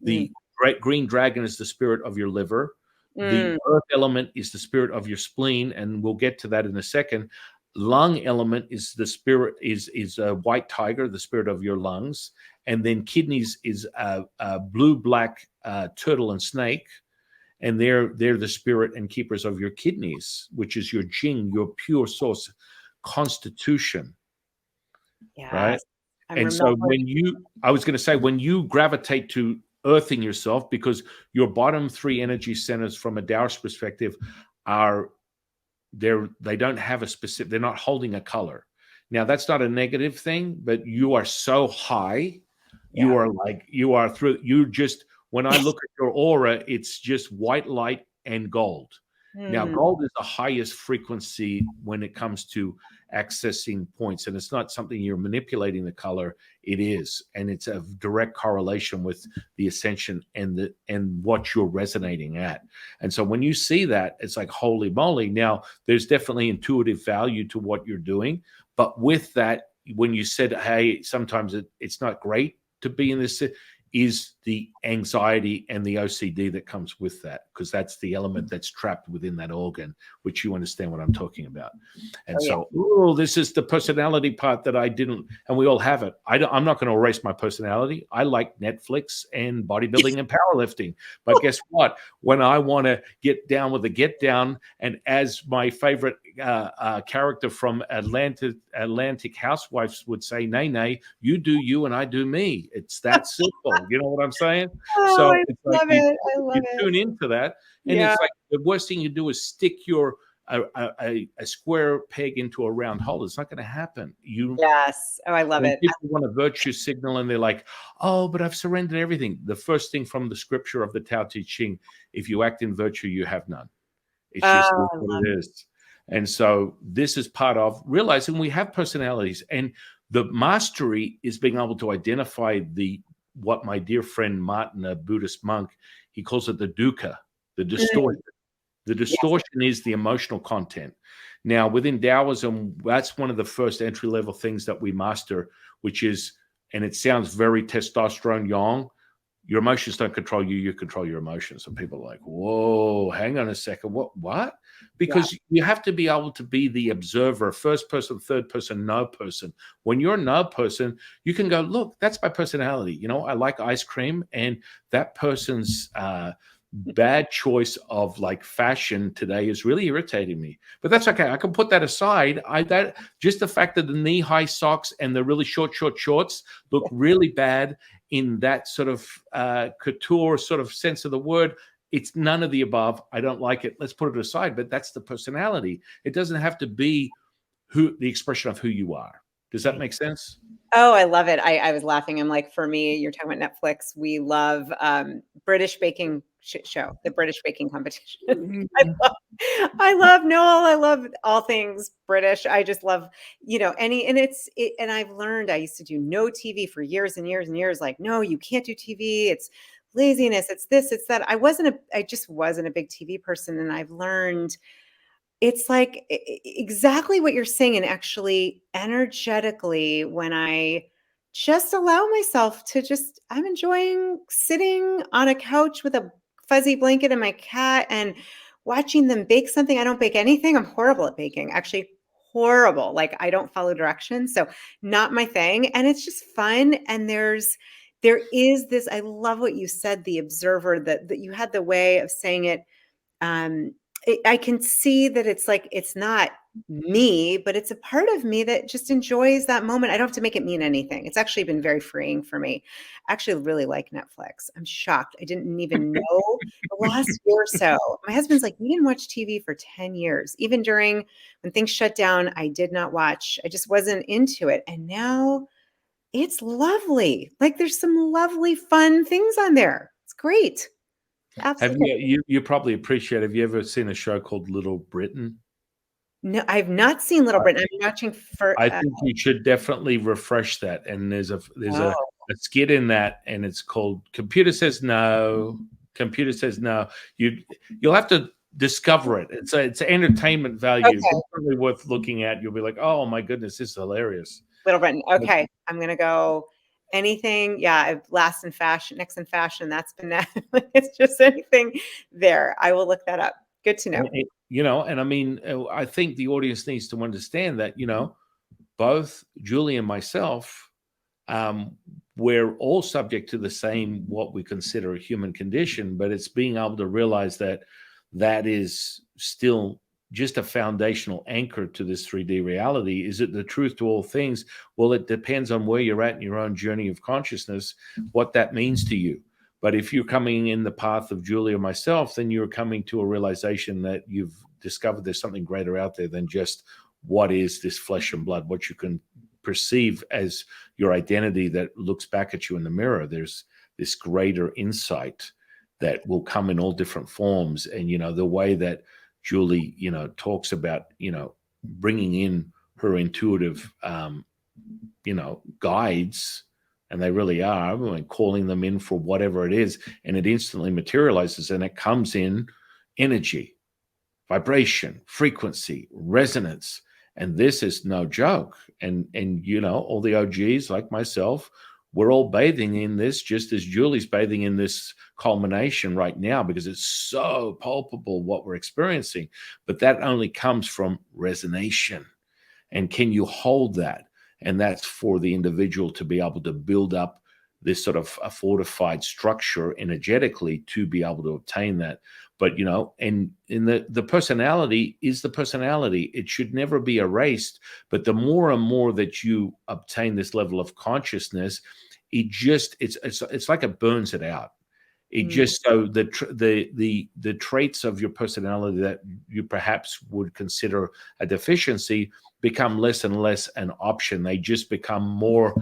The green dragon is the spirit of your liver. The earth element is the spirit of your spleen, and we'll get to that in a second. Lung element is the spirit, is a white tiger, the spirit of your lungs. And then kidneys is a blue-black turtle and snake. And they're the spirit and keepers of your kidneys, which is your Qing, your pure source constitution. Yes. Right? And so when you gravitate to earthing yourself, because your bottom three energy centers from a Taoist perspective they don't have a specific, they're not holding a color. Now that's not a negative thing, but you are so high. You are when I look at your aura, it's just white light and gold. Now, gold is the highest frequency when it comes to accessing points, and it's not something you're manipulating the color. It is, and it's a direct correlation with the ascension and what you're resonating at. And so when you see that, it's like, holy moly. Now, there's definitely intuitive value to what you're doing, but with that, when you said, hey, sometimes it's not great to be in this, is the anxiety and the OCD that comes with that, because that's the element that's trapped within that organ, which you understand what I'm talking about. And this is the personality part that I didn't, and we all have it. I'm not going to erase my personality. I like Netflix and bodybuilding and powerlifting. But guess what? When I want to get down with the get down, and as my favorite character from Atlantic Housewives would say, nay, you do you and I do me. It's that simple. You know what I'm saying? Oh, I love it. I love it. You tune into that, and it's like the worst thing you do is stick a square peg into a round hole. It's not going to happen. Yes. Oh, I love it. People want a virtue signal, and they're like, "Oh, but I've surrendered everything." The first thing from the scripture of the Tao Te Ching: if you act in virtue, you have none. It's just what it is. And so this is part of realizing we have personalities, and the mastery is being able to identify what my dear friend Martin, a Buddhist monk, he calls it the dukkha, the distortion. The distortion is the emotional content. Now, within Taoism, that's one of the first entry-level things that we master, which is, and it sounds very testosterone yang, your emotions don't control you, you control your emotions. And people are like, whoa, hang on a second, what? Because you have to be able to be the observer, first person, third person, no person. When you're a no person, you can go, look, that's my personality. I like ice cream, and that person's bad choice of like fashion today is really irritating me. But that's okay. I can put that aside. Just the fact that the knee-high socks and the really short shorts look really bad in that sort of couture sort of sense of the word. It's none of the above. I don't like it. Let's put it aside. But that's the personality. It doesn't have to be the expression of who you are. Does that make sense? Oh, I love it. I was laughing. I'm like, for me, you're talking about Netflix. We love British baking show, the British baking competition. I love Noel. I love all things British. I just love, and I've learned I used to do no TV for years and years and years. Like, no, you can't do TV. It's laziness. It's this, it's that. I just wasn't a big TV person. And I've learned it's like exactly what you're saying. And actually, energetically, when I just allow myself to I'm enjoying sitting on a couch with a fuzzy blanket and my cat and watching them bake something. I don't bake anything. I'm horrible at baking, actually, horrible. Like, I don't follow directions. So, not my thing. And it's just fun. And there is this, I love what you said, the observer, that you had the way of saying it. um I can see that it's like it's not me, but it's a part of me that just enjoys that moment. I don't have to make it mean anything. It's actually been very freeing for me. I actually really like Netflix. I'm shocked. I didn't even know the last year or so. My husband's like, "You didn't watch TV for 10 years." Even during when things shut down, I did not watch. I just wasn't into it. And now it's lovely. Like, there's some lovely, fun things on there. It's great. Have Absolutely. you probably appreciate, have you ever seen a show called Little Britain? No, I've not seen Little Britain. I'm watching for I think you should definitely refresh that, and oh, a skit in that, and it's called "Computer Says No." Computer says no. You'll have to discover it. It's entertainment value. okay. Definitely worth looking at. You'll be like, oh my goodness, this is hilarious. Little Britain. Okay. I'm gonna go anything. Yeah, last in fashion, next in fashion. That's been that. It's just anything there. I will look that up. Good to know. And I mean, I think the audience needs to understand that, both Julie and myself, we're all subject to the same, what we consider a human condition, but it's being able to realize that that is still just a foundational anchor to this 3D reality. Is it the truth to all things? Well, it depends on where you're at in your own journey of consciousness, what that means to you. But if you're coming in the path of Julie or myself, then you're coming to a realization that you've discovered there's something greater out there than just what is this flesh and blood, what you can perceive as your identity that looks back at you in the mirror. There's this greater insight that will come in all different forms. And, the way that Julie, talks about, bringing in her intuitive, guides, and they really are, and calling them in for whatever it is, and it instantly materializes, and it comes in energy, vibration, frequency, resonance. And this is no joke. And all the OGs like myself, we're all bathing in this, just as Julie's bathing in this culmination right now, because it's so palpable what we're experiencing. But that only comes from resonation. And can you hold that? And that's for the individual to be able to build up this sort of a fortified structure energetically to be able to obtain that. But and in the personality is the personality. It should never be erased. But the more and more that you obtain this level of consciousness, it's like it burns it out. It just, so the traits of your personality that you perhaps would consider a deficiency become less and less an option. They just become more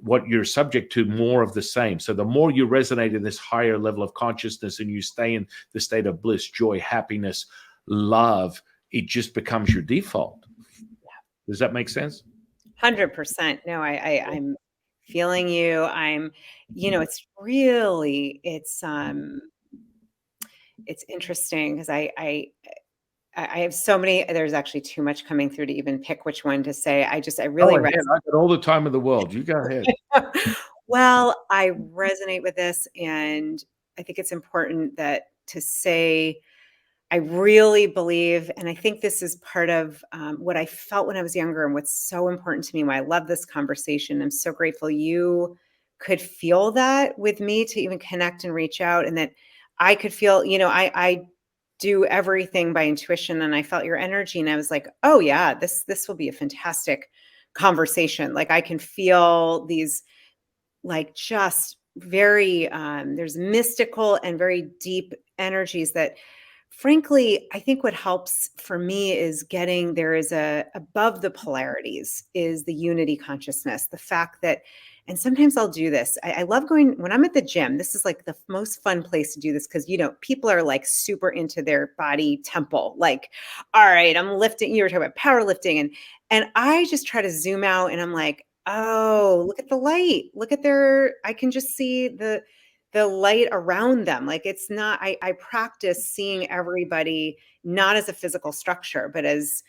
what you're subject to, more of the same. So the more you resonate in this higher level of consciousness and you stay in the state of bliss, joy, happiness, love, it just becomes your default. Does that make sense? 100%. No, I'm feeling you. It's interesting because I have so many. There's actually too much coming through to even pick which one to say. I Go really ahead. I got all the time in the world. You go ahead. well, I resonate with this, and I think it's important that to say I really believe, and I think this is part of what I felt when I was younger and what's so important to me, why I love this conversation. I'm so grateful you could feel that with me, to even connect and reach out, and that I could feel, I do everything by intuition, and I felt your energy, and I was like, oh yeah, this will be a fantastic conversation. Like, I can feel these, like, just very there's mystical and very deep energies that frankly, I think what helps for me is there is above the polarities is the unity consciousness, the fact that, and sometimes I'll do this. I love going when I'm at the gym. This is like the most fun place to do this because, people are like super into their body temple. Like, all right, I'm lifting. You were talking about powerlifting, and I just try to zoom out, and I'm like, oh, look at the light. Look at I can just see the light around them. Like it's not, I practice seeing everybody not as a physical structure, but as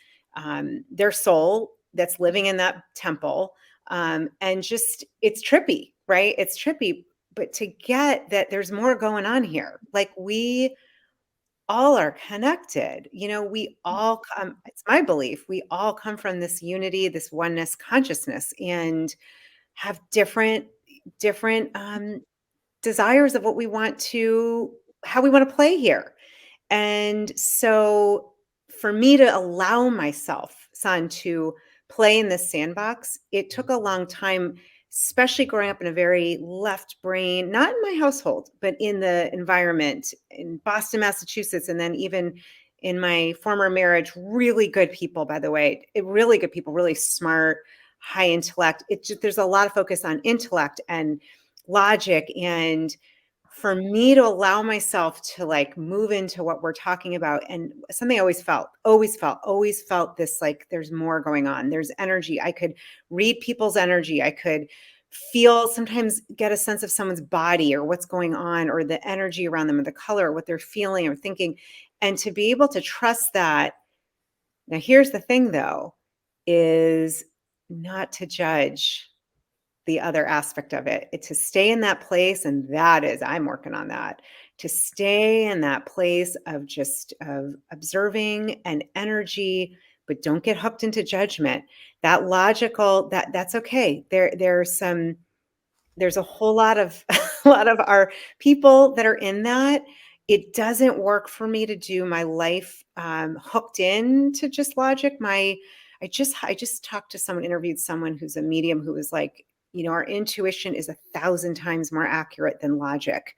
their soul that's living in that temple. And just, it's trippy, right? It's trippy, but to get that there's more going on here. Like we all are connected. We all come, it's my belief, we all come from this unity, this oneness consciousness, and have different desires of what we want to, how we want to play here. And so for me to allow myself, son, to play in this sandbox, it took a long time, especially growing up in a very left brain, not in my household, but in the environment in Boston, Massachusetts, and then even in my former marriage, really good people, by the way, really good people, really smart, high intellect. There's a lot of focus on intellect and logic, and for me to allow myself to like move into what we're talking about, and something I always felt this, like there's more going on, there's energy. I could read people's energy, I could feel, sometimes get a sense of someone's body or what's going on, or the energy around them, or the color, or what they're feeling or thinking, and to be able to trust that. Now here's the thing though, is not to judge the other aspect of it. It's to stay in that place, and I'm working on that, to stay in that place of just of observing and energy, but don't get hooked into judgment. That logical, that's okay. There's a whole lot of a lot of our people that are in that. It doesn't work for me to do my life hooked in to just logic. I just talked to someone, interviewed someone who's a medium, who was like, our intuition is 1,000 times more accurate than logic.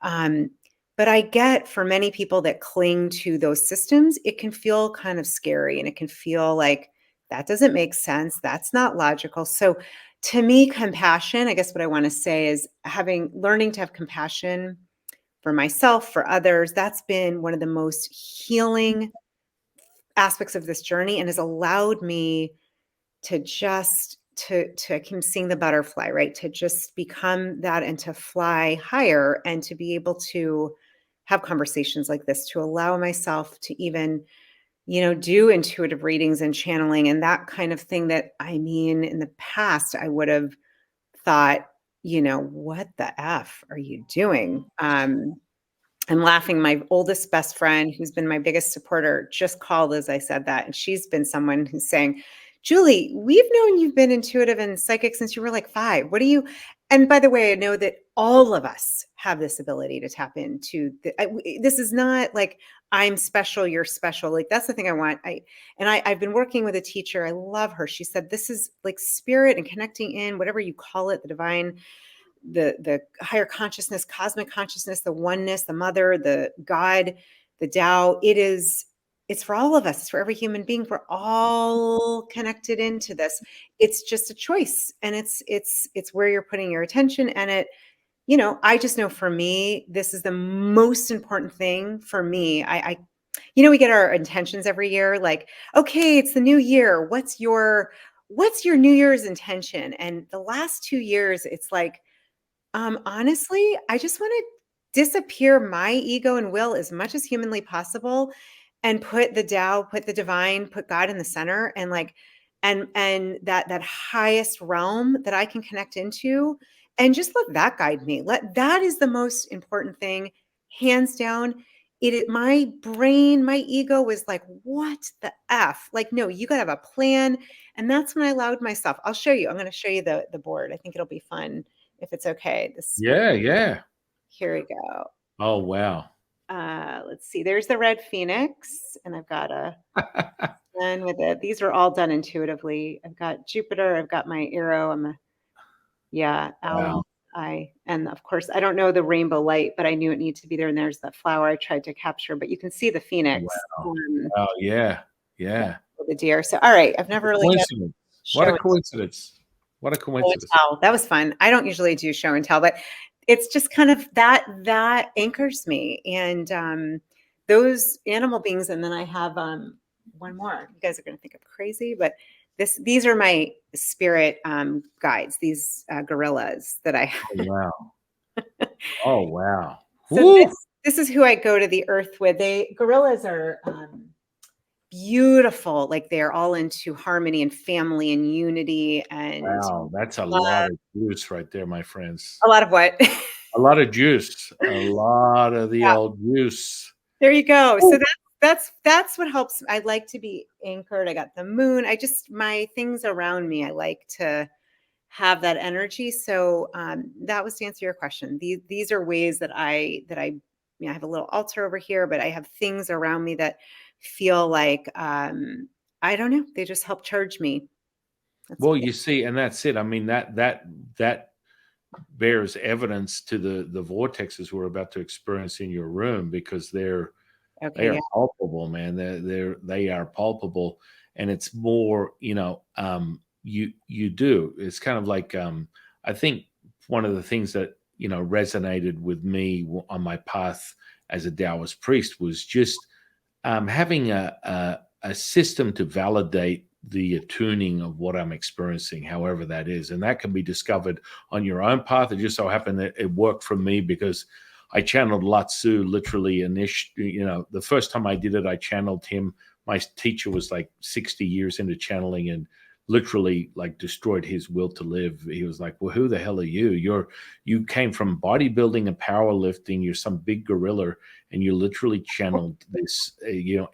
Um, but I get, for many people that cling to those systems, it can feel kind of scary, and it can feel like that doesn't make sense. That's not logical. So to me, compassion, I guess what I want to say is learning to have compassion for myself, for others. That's been one of the most healing aspects of this journey, and has allowed me to just to keep seeing the butterfly, right? To just become that, and to fly higher, and to be able to have conversations like this, to allow myself to even, do intuitive readings and channeling and that kind of thing, that I mean, in the past, I would have thought, what the F are you doing? I'm laughing. My oldest best friend, who's been my biggest supporter, just called as I said that. And she's been someone who's saying, Julie, we've known you've been intuitive and psychic since you were like 5. What do you, and by the way, I know that all of us have this ability to tap into this is not like I'm special, you're special. Like that's the thing I want. I've been working with a teacher. I love her. She said, this is like spirit and connecting in, whatever you call it, the divine, the higher consciousness, cosmic consciousness, the oneness, the mother, the God, the Tao. It's for all of us. It's for every human being. We're all connected into this. It's just a choice, and it's where you're putting your attention. And I just know, for me, this is the most important thing for me. We get our intentions every year. Like, okay, it's the new year. What's your New Year's intention? And the last 2 years, it's like, honestly, I just want to disappear my ego and will as much as humanly possible, and put the Tao, put the divine, put God in the center, and like, and that highest realm that I can connect into, and just let that guide me. That is the most important thing, hands down. My brain, my ego was like, what the F? Like, no, you got to have a plan. And that's when I allowed myself. I'll show you. I'm going to show you the board. I think it'll be fun, if it's okay. Yeah, yeah. Here we go. Oh, wow. Let's see. There's the red phoenix, and I've got a sun with it. These are all done intuitively. I've got Jupiter. I've got my arrow. Yeah, Alan. Wow. And of course, I don't know the rainbow light, but I knew it needed to be there. And there's that flower I tried to capture, but you can see the phoenix, Wow. Wow. Yeah. Yeah. the deer. So, all right, I've never really done Coincidence. What show a and coincidence. What a coincidence. tell. That was fun. I don't usually do show and tell, but it's just kind of that anchors me. And those animal beings, and then I have one more. You guys are going to think I'm crazy, but these are my spirit guides. These gorillas that I have. Oh, wow. Oh, wow. So Woo! this is who I go to the earth with. Gorillas are beautiful. Like they're all into harmony and family and unity and Wow. That's a lot love. of juice right there, my friends. A lot of what? A lot of juice. A lot of the Yeah. old juice. There you go. Woo! So that's what helps. I like to be anchored. I got the moon. My things around me, I like to have that energy. So that was to answer your question. These are ways that I have a little altar over here, but I have things around me that feel like I don't know. They just help charge me. That's Well, you see, and that's it. I mean, that bears evidence to the vortexes we're about to experience in your room, because they okay. are Yeah. palpable, man. They are palpable, and it's more, you do. It's kind of like, I think one of the things that resonated with me on my path as a Taoist priest was just having a system to validate the attuning of what I'm experiencing, however that is. And that can be discovered on your own path. It just so happened that it worked for me because I channeled Lao-Tzu literally the first time I did it, I channeled him. My teacher was like 60 years into channeling and literally like destroyed his will to live. He was like, well, who the hell are you? You came from bodybuilding and powerlifting. You're some big gorilla, and you literally channeled this,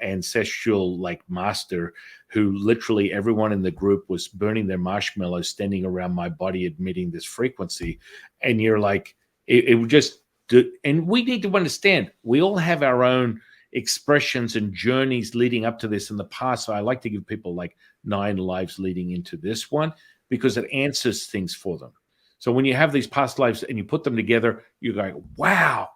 ancestral like master who literally everyone in the group was burning their marshmallows, standing around my body, admitting this frequency. And you're like, it would just, and we need to understand, we all have our own expressions and journeys leading up to this in the past. So I like to give people like 9 lives leading into this one, because it answers things for them. So when you have these past lives and you put them together, you're going, wow,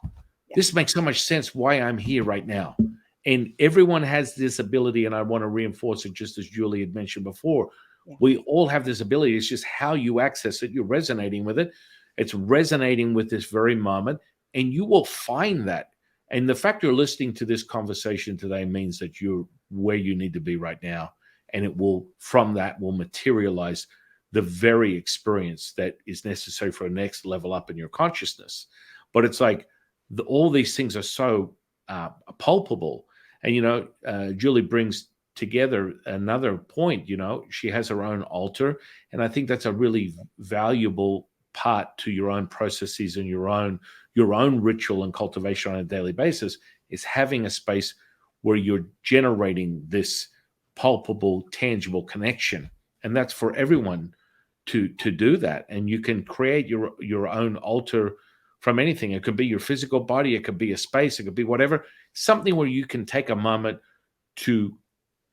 this makes so much sense why I'm here right now. And everyone has this ability, and I want to reinforce it, just as Julie had mentioned before. Yeah. We all have this ability. It's just how you access it. You're resonating with it. It's resonating with this very moment, and you will find that. And the fact you're listening to this conversation today means that you're where you need to be right now. And it will, from that, will materialize the very experience that is necessary for a next level up in your consciousness. But it's like all these things are so palpable. And, Julie brings together another point. She has her own altar. And I think that's a really valuable part to your own processes and your own ritual and cultivation on a daily basis, is having a space where you're generating this palpable, tangible connection. And that's for everyone to do that. And you can create your own altar from anything. It could be your physical body, it could be a space, it could be whatever, something where you can take a moment to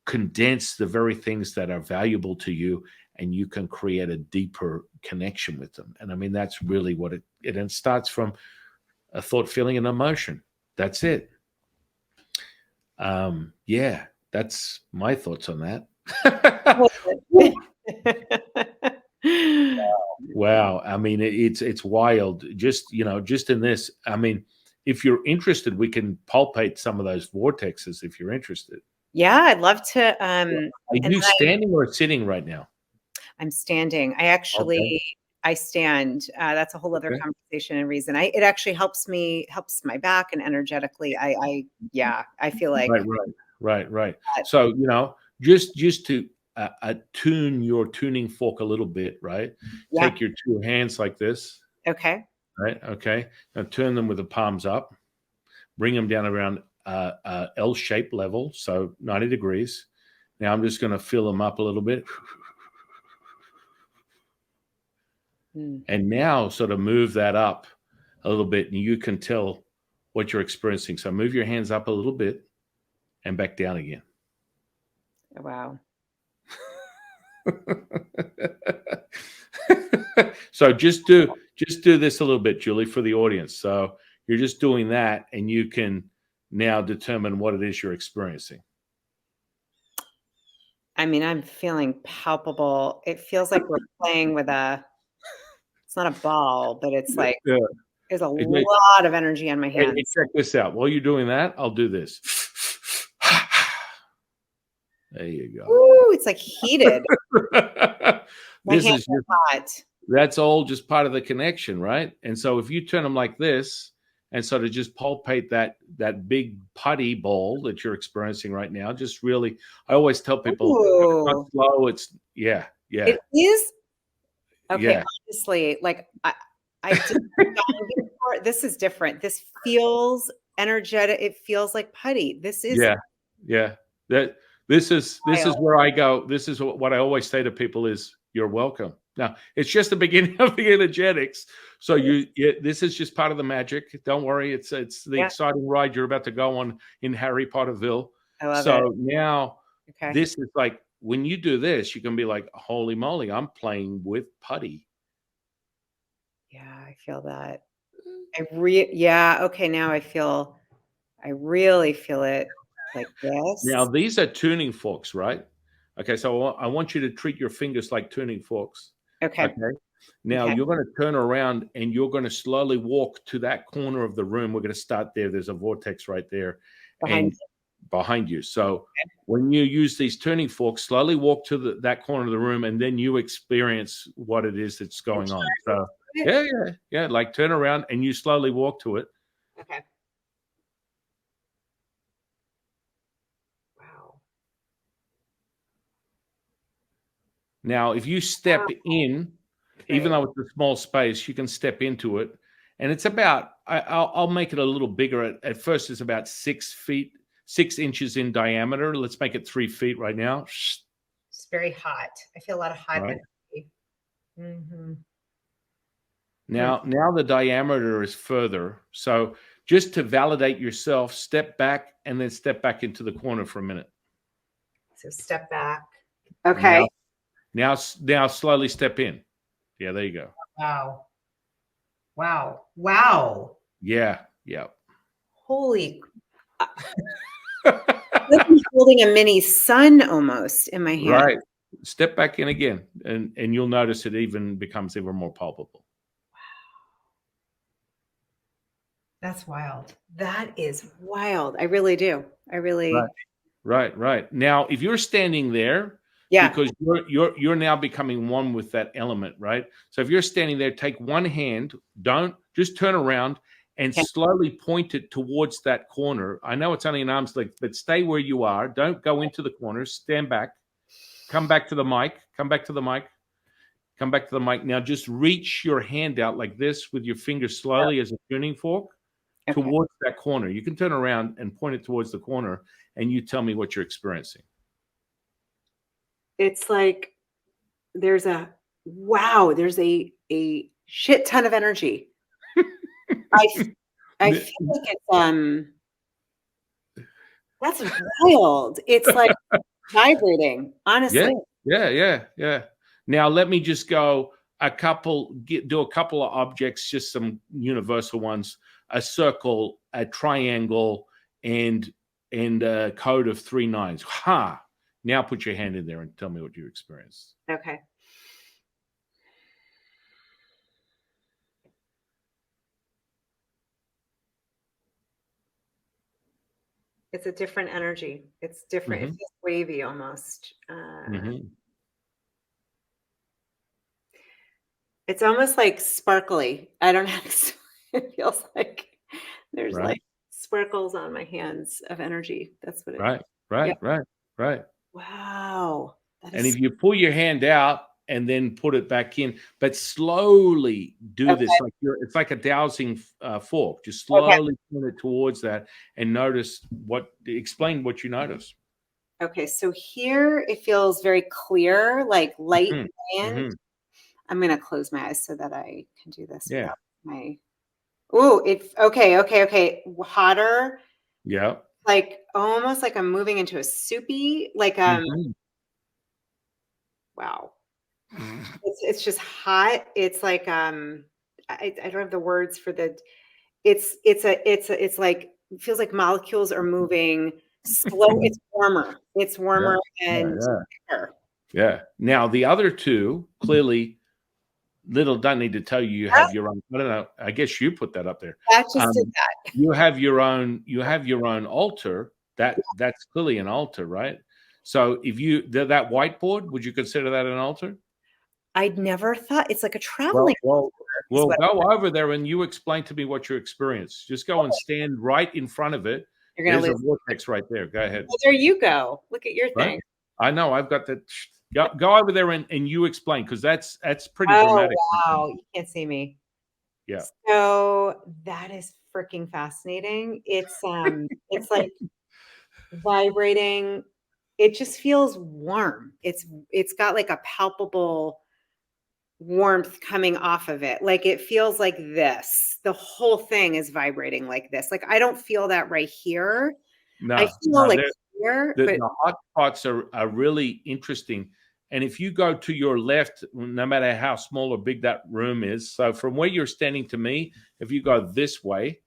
condense the very things that are valuable to you, and you can create a deeper connection with them. And I mean, that's really what it starts from a thought, feeling, and emotion. That's it. Yeah, that's my thoughts on that. Wow. I mean, it's wild. Just in this. I mean, if you're interested, we can palpate some of those vortexes if you're interested. Yeah, I'd love to. Are you standing or sitting right now? I'm standing. Okay. I stand. That's a whole other Okay. conversation and reason. It actually helps my back, and energetically, I feel like Right. that. So, just to attune your tuning fork a little bit, right? Yeah. Take your 2 hands like this, Okay. right? Okay. Now turn them with the palms up. Bring them down around L-shaped level, so 90 degrees. Now I'm just going to fill them up a little bit. And now sort of move that up a little bit, and you can tell what you're experiencing. So move your hands up a little bit and back down again. Wow. So just do just do this a little bit, Julie, for the audience. So you're just doing that, and you can now determine what it is you're experiencing. I mean, I'm feeling palpable. It feels like we're playing with it's not a ball, but it's like Yeah. there's a Hey, lot of energy on my hands. check this out. While you're doing that, I'll do this. There you go. Ooh, it's like heated. My This hands is are hot. that's all just part of the connection, right? And so if you turn them like this and sort of just palpate that big putty ball that you're experiencing right now, just really, I always tell people, it's not Ooh, slow. It's yeah, it is. Okay, yeah, honestly, like I did before. This is different. This feels energetic. It feels like putty. This is yeah, yeah. That this is wild. where I go. This is what I always say to people is, you're welcome. Now it's just the beginning of the energetics. So this is just part of the magic. Don't worry, it's the Yeah, exciting ride you're about to go on in Harry Potterville. I love it. So now Okay. this is like when you do this, you can be like, holy moly, I'm playing with putty. Yeah, I feel that. Yeah, okay, now I really feel it like Now this. these are tuning forks, right? Okay, so I want you to treat your fingers like tuning forks. Okay. Okay. Now Okay. you're going to turn around and you're going to slowly walk to that corner of the room. We're going to start there. There's a vortex right there Behind and behind you. So when you use these tuning forks, slowly walk to that corner of the room and then you experience what it is that's and going on. So turn it. yeah. Like turn around and you slowly walk to it. Okay. Wow. Now, if you step in, even Great. though it's a small space, you can step into it. And it's about, I'll make it a little bigger. At first, it's about 6 feet, 6 inches in diameter. Let's make it 3 feet right now. It's very hot. I feel a lot of hot Right. energy. Mhm. Hmm. Now the diameter is further. So just to validate yourself, step back and then step back into the corner for a minute. So step back. Now, Okay. now slowly step in. Yeah, there you go. Wow. Wow. Wow. Yeah, yeah. Holy. Like I'm holding a mini sun almost in my hand. Right. Step back in again, and you'll notice it even becomes even more palpable. That's wild. That is wild. I really do. I Right. really, Right. Now, if you're standing there, yeah. because you're now becoming one with that element, right? So if you're standing there, take one hand, don't just turn around and Okay. slowly point it towards that corner. I know it's only an arm's length, but stay where you are. Don't go into the corner. Stand back. Come back to the mic. Come back to the mic. Come back to the mic. Now just reach your hand out like this with your finger slowly as a tuning fork Okay. towards that corner. You can turn around and point it towards the corner, and you tell me what you're experiencing. It's like there's a wow, there's a shit ton of energy. I f- I feel like that's wild. It's like vibrating, Yeah, honestly. yeah. Now let me just go do a couple of objects, just some universal ones: a circle, a triangle, and a code of 3 nines. Ha! Now put your hand in there and tell me what you experienced. Okay. It's a different energy. It's different. It Hmm. feels wavy almost. Hmm. It's almost like sparkly. I don't know. It feels like there's Right, like sparkles on my hands of energy. That's what it. right, Yeah. right. Wow. That And is if you pull your hand out and then put it back in, but slowly do okay. this like it's like a dowsing fork. Just Okay. slowly put it towards that and explain what you notice. Okay. So here it feels very clear, like light Mhm, band. mhm. I'm gonna close my eyes so that I can do this Yeah, without my. Ooh, it's okay. Hotter, yeah. like almost like I'm moving into a soupy, like Mhm. wow. It's just hot. It's like I don't have the words for the, it's like, it feels like molecules are moving slow. It's warmer. It's Yeah, warmer yeah, and yeah, thicker. yeah. Now the other two clearly, little don't need to tell you, you Oh, have your own. I don't know. I guess you put that up there. that just did Um, that. you have your own. You have your own altar. That's clearly an altar, right? So if you that whiteboard, would you consider that an altar? I'd never thought it's like a Well, traveling well, is well. what Go over there and you explain to me what you experienced. Just go and stand right in front of it. you're gonna There's a lose. vortex right there. Go ahead. Well, there you go. Look at your Right? thing. I know. I've got that. Go over there and you explain because that's pretty Oh, dramatic. wow. You can't see me. Yeah. So that is freaking fascinating. It's like vibrating. It just feels warm. It's got like a palpable warmth coming off of it. Like it feels like this. The whole thing is vibrating like this. Like I don't feel that right here. I No, feel no. like here, but The hot spots are really interesting. And if you go to your left, no matter how small or big that room is, so from where you're standing to me, if you go this way,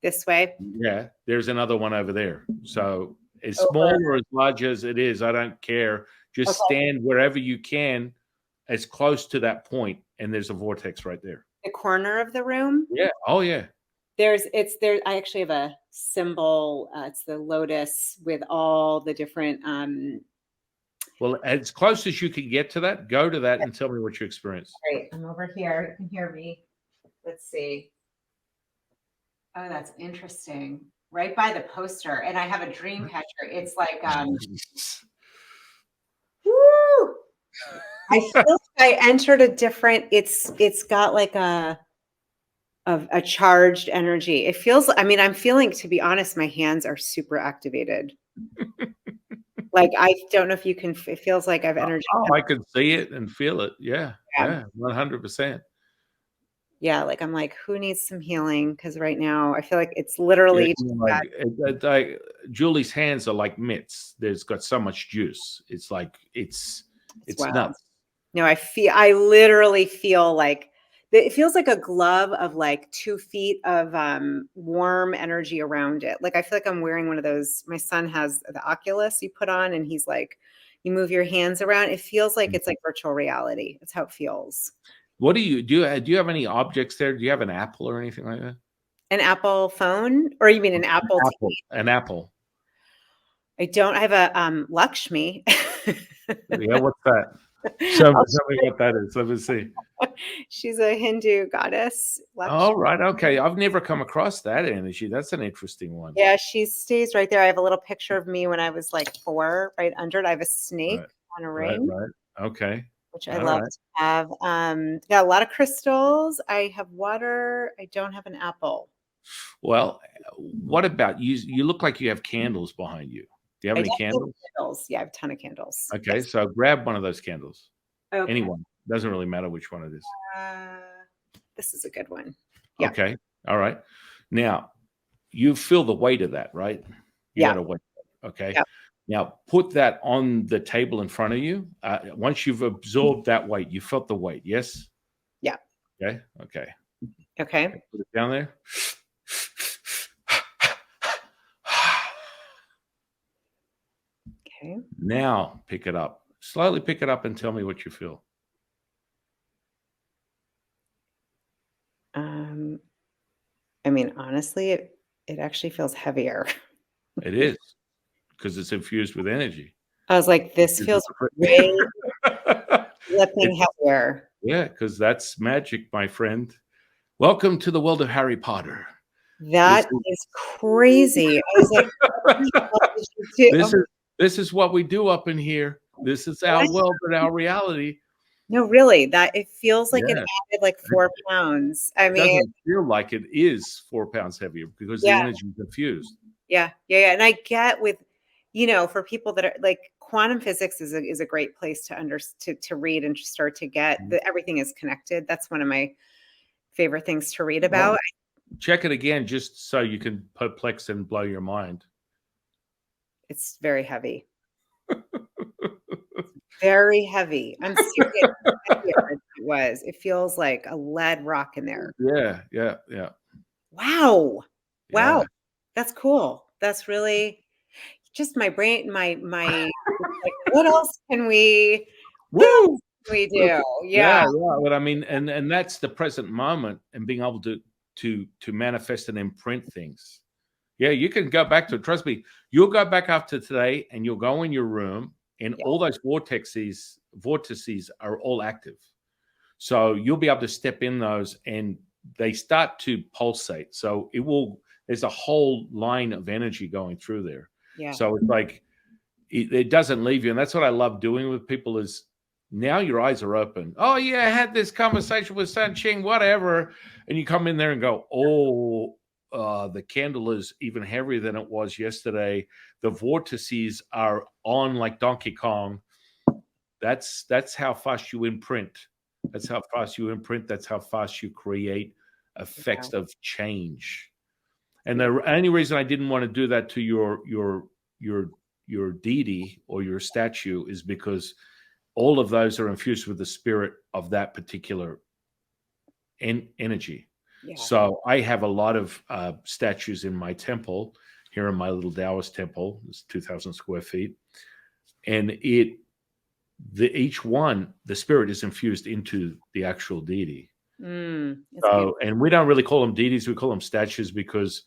this way yeah, there's another one over there. So as small over. or as large as it is, I don't care. Just Okay. stand wherever you can, as close to that point, and there's a vortex right there. The corner of the room. Yeah. Oh yeah. It's there. I actually have a symbol. It's the lotus with all the different. Well, as close as you can get to that, go to that and tell me what you experienced. Right, I'm over here. You can hear me. Let's see. Oh, that's interesting. Right by the poster, and I have a dream catcher. It's like, woo! I feel like I entered a different. It's got like a charged energy. It feels. I mean, I'm feeling. To be honest, my hands are super activated. Like I don't know if you can. It feels like I've energy. Oh, I can see it and feel it. Yeah, Yeah. yeah, 100%. Yeah, like I'm like, who needs some healing? Because right now I feel like it's Yeah, literally you know, like, like Julie's hands are like mitts. There's got so much juice. It's like it's it's wild. nuts. No, I literally feel like it feels like a glove of like 2 feet of warm energy around it. Like I feel like I'm wearing one of those. My son has the Oculus you put on, and he's like, you move your hands around. It feels like it's like virtual reality. That's how it feels. What do you have any objects there? Do you have an apple or anything like that? An Apple phone, or you mean an Apple Apple, TV? an apple. I don't. I have a Lakshmi. Yeah, what's that? Show me what that is. Let me see. She's a Hindu goddess. Oh, right. Okay. I've never come across that energy. That's an interesting one. Yeah, she stays right there. I have a little picture of me when I was like 4, right under it. I have a snake Right. on a Right. ring, Right. Okay. which I All love right. to have. Got a lot of crystals. I have water. I don't have an apple. Well, what about you? You look like you have candles behind you. Do you have I any definitely have candles? candles. Yeah, I have a ton of candles. Okay, Yes. so grab one of those candles. Okay. Anyone. Doesn't really matter which one it is. Uh, this is a good one. Yeah. Okay. All right. Now, you feel the weight of that, right? You Yeah. got to weight. Okay. Yeah. Now, put that on the table in front of you. Once you've absorbed that weight, you felt the weight. Yes. Yeah. Okay. Okay. Okay. Put it down there. Okay. Now, pick it up. Slowly pick it up and tell me what you feel. I mean, honestly, it actually feels heavier. It is because it's infused with energy. I was like, this feels way flipping It's, heavier. yeah, because that's magic, my friend. Welcome to the world of Harry Potter. That is crazy. I was like, what the hell did you do? This is what we do up in here. This is our world and our reality. No, really, that it feels like it Yeah. added like 4 pounds. I It mean, doesn't feel like it is 4 pounds heavier because the yeah, energy is infused. yeah, yeah, yeah. And I get with, for people that are like quantum physics is a great place to read and start to get that everything is connected. That's one of my favorite things to read about. Well, check it again just so you can perplex and blow your mind. It's very heavy. very heavy. I'm serious. Heavier than it was. It feels like a lead rock in there. Yeah. Wow. Yeah. Wow. That's cool. That's really just my brain, my like, what else Woo! can we do? Yeah, Yeah. but I mean, and that's the present moment and being able to manifest and imprint things. Yeah, you can go back to it. Trust me, you'll go back after today and you'll go in your room and Yeah. all those vortices are all active. So you'll be able to step in those and they start to pulsate. So there's a whole line of energy going through there. Yeah. So it's like, it doesn't leave you. And that's what I love doing with people is now your eyes are open. Oh yeah, I had this conversation with San Qing, whatever. And you come in there and go, oh, the candle is even heavier than it was yesterday. The vortices are on like Donkey Kong. That's how fast you imprint. That's how fast you imprint. That's how fast you create Yeah. effects of change. And Yeah. the only reason I didn't want to do that to your deity or your statue is because all of those are infused with the spirit of that particular energy. Yeah. So I have a lot of statues in my temple here in my little Taoist temple. It's 2,000 square feet, and each one, the spirit is infused into the actual deity. So, and we don't really call them deities; we call them statues because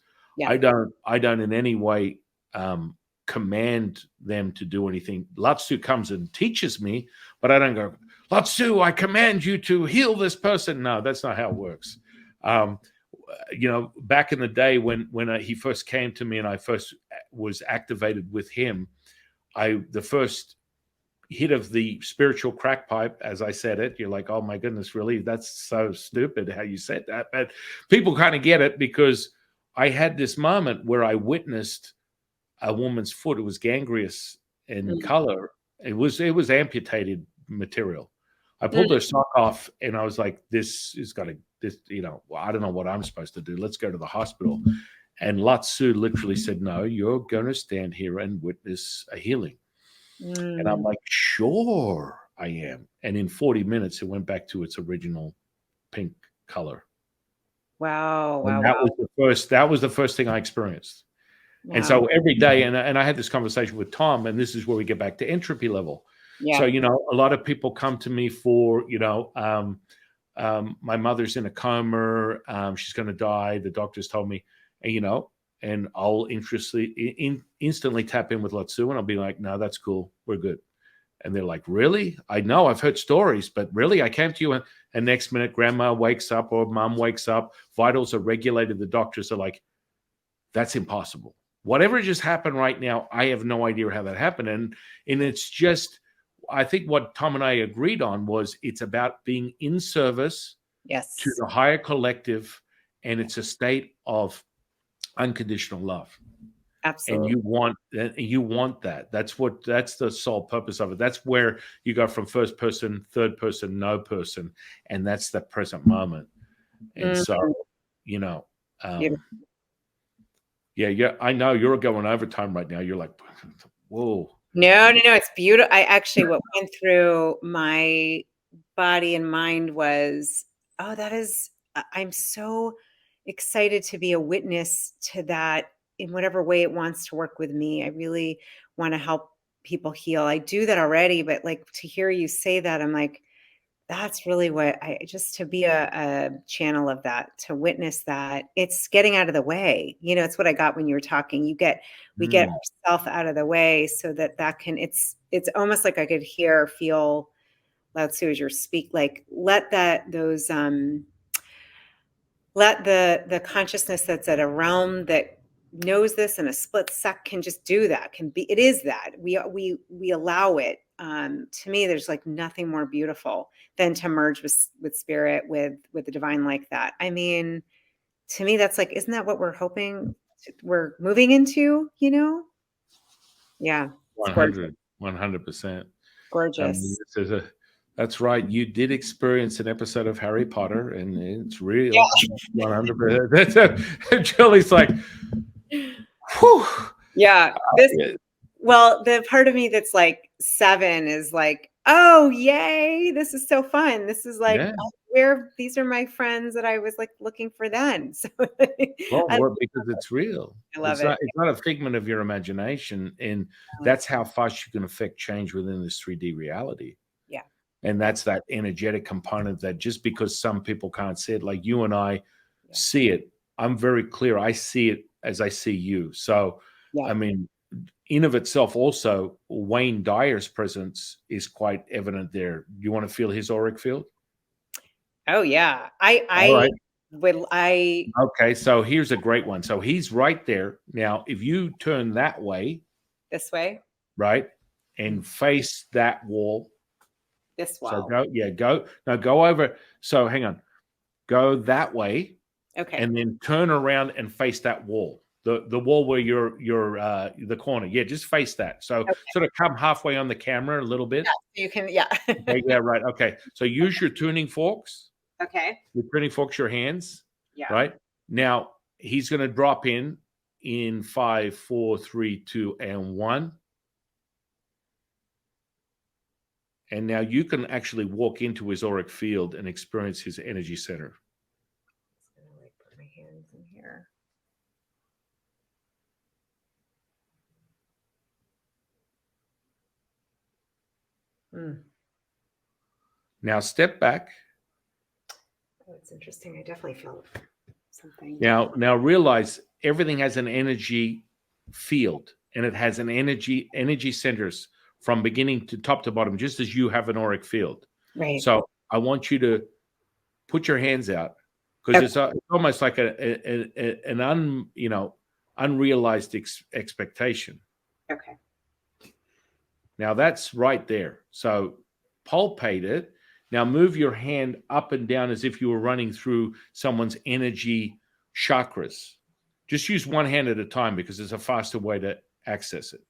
I don't in any way command them to do anything. Lao Tzu comes and teaches me, but I don't go, Lao Tzu, I command you to heal this person. No, that's not how it works. Back in the day when he first came to me and I first was activated with him, the first hit of the spiritual crack pipe, as I said it, you're like, oh my goodness, really? That's so stupid how you said that. But people kind of get it because I had this moment where I witnessed a woman's foot. It was gangrenous in color. It was amputated material. I pulled her sock off and I was like, I don't know what I'm supposed to do. Let's go to the hospital. And Lao Tzu literally said, no, you're going to stand here and witness a healing. And I'm like, sure, I am. And in 40 minutes, it went back to its original pink color. Wow. And that was the first thing I experienced. Wow. And so every day, and I had this conversation with Tom, and this is where we get back to entropy level. Yeah. So, a lot of people come to me for, my mother's in a coma, she's going to die. The doctors told me, and I'll instantly tap in with Lao Tzu, and I'll be like, no, that's cool. We're good. And they're like, really? I know I've heard stories, but really I came to you and next minute grandma wakes up or mom wakes up, vitals are regulated. The doctors are like, that's impossible. Whatever just happened right now, I have no idea how that happened. And it's just, I think what Tom and I agreed on was it's about being in service to the higher collective, and it's a state of unconditional love. Absolutely. And you want that. That's the sole purpose of it. That's where you go from first person, third person, no person, and that's the present moment. And so, yeah, I know you're going overtime right now. You're like, whoa. No, it's beautiful. I actually, what went through my body and mind was, I'm so excited to be a witness to that in whatever way it wants to work with me. I really want to help people heal. I do that already, but like to hear you say that, I'm like, that's really what just to be a channel of that, to witness that. It's getting out of the way. It's what I got when you were talking. We get ourselves out of the way so that can, it's almost like I could feel Lao Tzu as you speak, like let the consciousness that's at a realm that knows this in a split sec can just do that. It is that we allow it. To me, there's like nothing more beautiful than to merge with spirit, with the divine like that. I mean, to me, that's like, isn't that what we're hoping we're moving into? Yeah, 100%. Gorgeous. That's right. You did experience an episode of Harry Potter, and it's real. 100%. Julie's like, whew. Yeah. Well, the part of me that's like 7 is like, Oh, yay. This is so fun. This is like Yeah. where these are my friends that I was like looking for then. So I Well, because it's real. love it. It's not a figment of your imagination, and that's how fast you can affect change within this 3D reality. Yeah. And Yeah. that's that energetic component that just because some people can't see it, like you and I Yeah. see it, I'm very clear. I see it as I see you. So, Yeah. I mean, in of itself, also, Wayne Dyer's presence is quite evident there. You want to feel his auric field? Oh yeah. All I right. would I Okay. So here's a great one. So he's right there. Now, if you turn that way, this way, right, mm, and face that wall. this So wall. go over. So hang on, go that way, Okay. and then turn around and face that wall. The wall where you're the corner. Yeah, just face that. So Okay. sort of come halfway on the camera a little Yeah. bit. You can, yeah. Okay, yeah, right. Okay. So use your tuning forks. Okay. Your tuning forks, your hands, Yeah. right? Now he's gonna drop in 5, 4, 3, 2, and 1. And now you can actually walk into his auric field and experience his energy center. I'm gonna like put my hands in here. Mm. Now step back. Oh, it's interesting. I definitely feel something. Now realize everything has an energy field and it has an energy centers from beginning to top to bottom, just as you have an auric field. Right. So I want you to put your hands out because Okay. it's almost like an unrealized expectation. Okay. Now that's right there. So palpate it. Now move your hand up and down as if you were running through someone's energy chakras. Just use one hand at a time because it's a faster way to access it.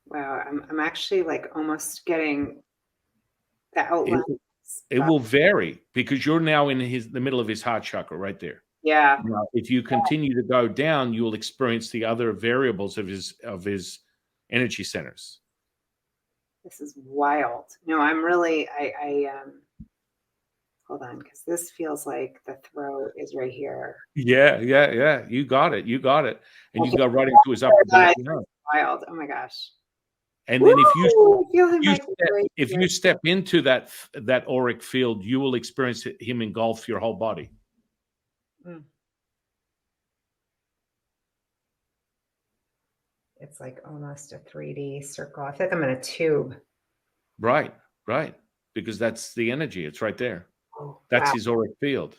Wow. I'm actually like almost getting the It, outline. it will vary because you're now in the middle of his heart chakra right there. Yeah. Now, if you continue to go down, you will experience the other variables of his energy centers. This is wild. No, I'm really, hold on, because this feels like the throat is right here. Yeah. You got it. You got it. And you Okay. go right into his upper back. You know. Wild. Oh my gosh. And Woo! then I feel him you like step right if here. you step into that auric field, you will experience him engulf your whole body. Mm. It's like almost a 3D circle. I feel like I'm in a tube. Right, right. Because that's the energy. It's right there. Oh, That's wow. his auric field.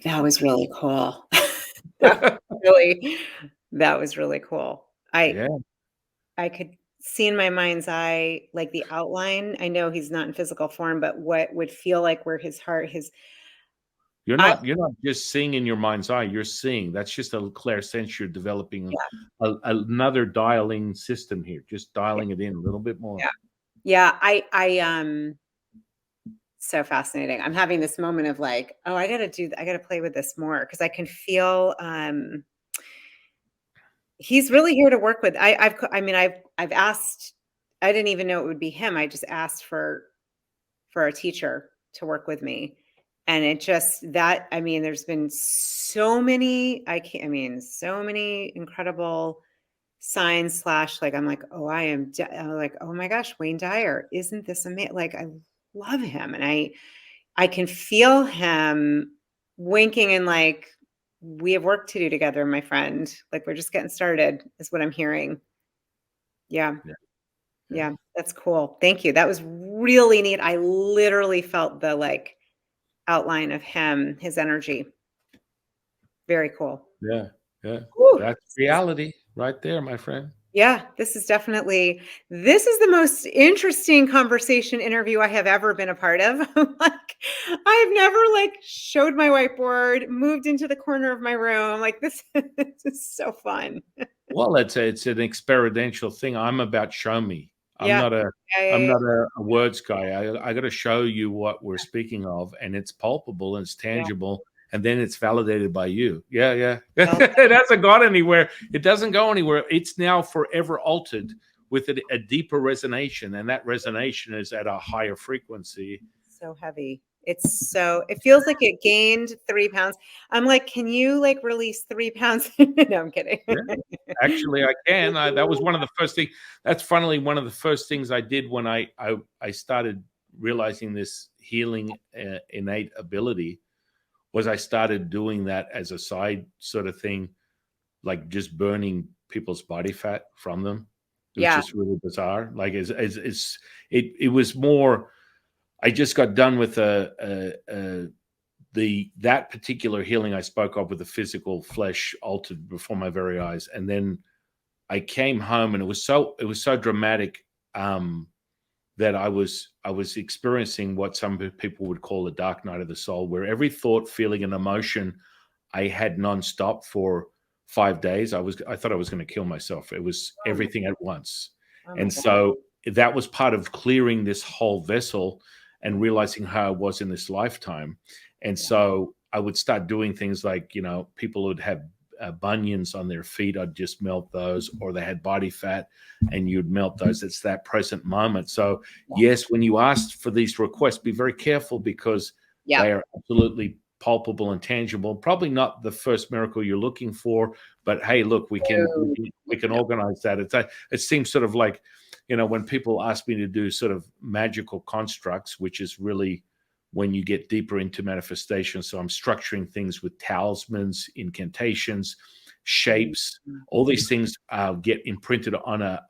That was really cool. That was really that was really cool. Yeah. I could see in my mind's eye, like, the outline. I know he's not in physical form, but what would feel like where his heart his I You're not just seeing in your mind's eye, you're seeing. That's just a clairsense you're developing yeah, another dialing system here, just dialing it in a little bit more. yeah. Yeah, so fascinating. I'm having this moment of like, "Oh, I gotta play with this more because I can feel, he's really here to work with. I mean, I've asked I didn't even know it would be him. I just asked for a teacher to work with me. And it just that I mean, there's been so many so many incredible signs slash like I'm like, oh, I'm like, oh my gosh, Wayne Dyer, isn't this amazing? Like I love him. And I can feel him winking and like, we have work to do together, my friend. Like we're just getting started, is what I'm hearing. Yeah. Yeah, yeah. Yeah. That's cool. Thank you. That was really neat. I literally felt the like outline of him, his energy. Very cool. Yeah, yeah. Whew. That's reality right there, my friend. Yeah, this is the most interesting conversation interview I have ever been a part of. Like, I've never like showed my whiteboard, moved into the corner of my room. Like this is so fun. Well, it's an experiential thing. I'm about show me. I'm Yeah. not a Yeah, yeah, I'm yeah. not a words guy. I got to show you what we're speaking of, and it's palpable and it's Yeah. tangible, and then it's validated by you. Yeah. Well, It hasn't gone anywhere. It doesn't go anywhere. It's now forever altered with a deeper resonation, and that resonation is at a higher frequency. so heavy. It feels like it gained 3 pounds. I'm like, can you like release 3 pounds? No, I'm kidding. Yeah, actually, I can. That was one of the first things. That's funnily one of the first things I did when I started realizing this healing innate ability. Was I started doing that as a side sort of thing, like just burning people's body fat from them, which Yeah. is really bizarre. Like it was more. I just got done with that particular healing I spoke of with the physical flesh altered before my very eyes, and then I came home and it was so dramatic that I was experiencing what some people would call the dark night of the soul, where every thought, feeling, and emotion I had nonstop for 5 days. I thought I was going to kill myself. It was everything at once, Oh my and God. so that was part of clearing this whole vessel and realizing how I was in this lifetime. And so I would start doing things like, people would have bunions on their feet. I'd just melt those, or they had body fat and you'd melt those. It's that present moment. So yes, when you ask for these requests, be very careful, because they are absolutely palpable and tangible. Probably not the first miracle you're looking for, but hey, look, we can organize that. It seems sort of like, when people ask me to do sort of magical constructs, which is really when you get deeper into manifestation. So I'm structuring things with talismans, incantations, shapes. All these things get imprinted on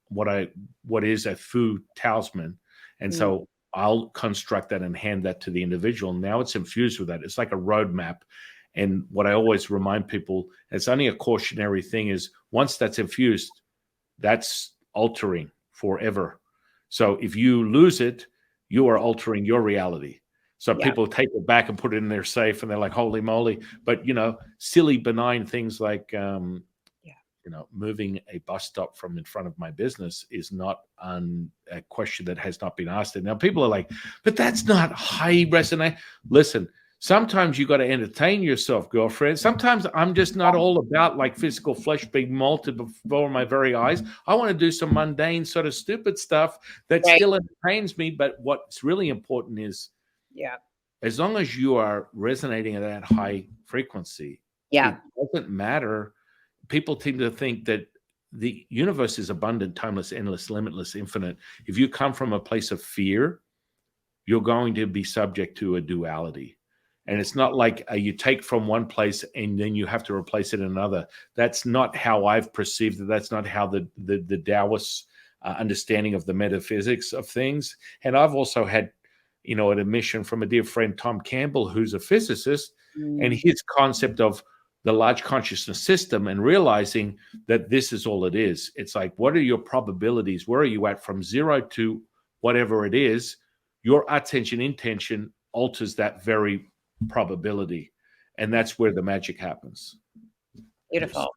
what is a food talisman, and so I'll construct that and hand that to the individual. Now it's infused with that. It's like a roadmap. And what I always remind people, it's only a cautionary thing, is once that's infused, that's altering forever. So if you lose it, you are altering your reality. So people take it back and put it in their safe, and they're like, holy moly. But, silly, benign things like, moving a bus stop from in front of my business is not a question that has not been asked. And now people are like, but that's not high resonate. Listen, sometimes you got to entertain yourself, girlfriend. Sometimes I'm just not all about like physical flesh being molted before my very eyes. I want to do some mundane sort of stupid stuff that still entertains me. But what's really important is, as long as you are resonating at that high frequency, it doesn't matter. People tend to think that the universe is abundant, timeless, endless, limitless, infinite. If you come from a place of fear, you're going to be subject to a duality. And it's not like you take from one place and then you have to replace it in another. That's not how I've perceived it. That's not how the Taoist understanding of the metaphysics of things. And I've also had, an admission from a dear friend, Tom Campbell, who's a physicist, and his concept of the large consciousness system, and realizing that this is all it is. It's like, what are your probabilities? Where are you at from 0 to whatever it is? Your attention intention alters that very probability, and that's where the magic happens. Beautiful.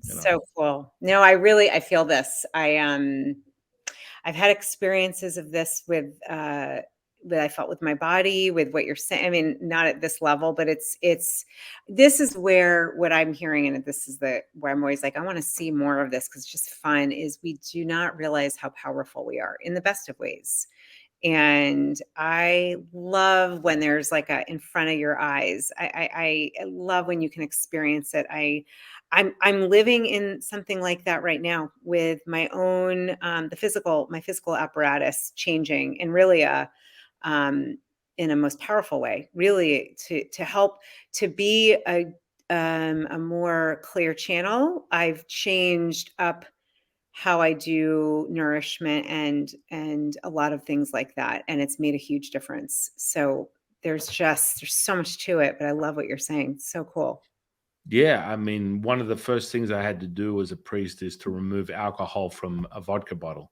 So cool. No, I feel this. I've had experiences of this with that I felt with my body, with what you're saying. I mean, not at this level, but this is where what I'm hearing, and this is where I'm always like, I want to see more of this because it's just fun, is we do not realize how powerful we are in the best of ways. And I love when there's like in front of your eyes. I love when you can experience it. I'm living in something like that right now with my own my physical apparatus changing, and really in a most powerful way, really to help to be a more clear channel. I've changed up how I do nourishment and a lot of things like that, and it's made a huge difference. So there's so much to it, but I love what you're saying. It's so cool. Yeah, I mean, one of the first things I had to do as a priest is to remove alcohol from a vodka bottle.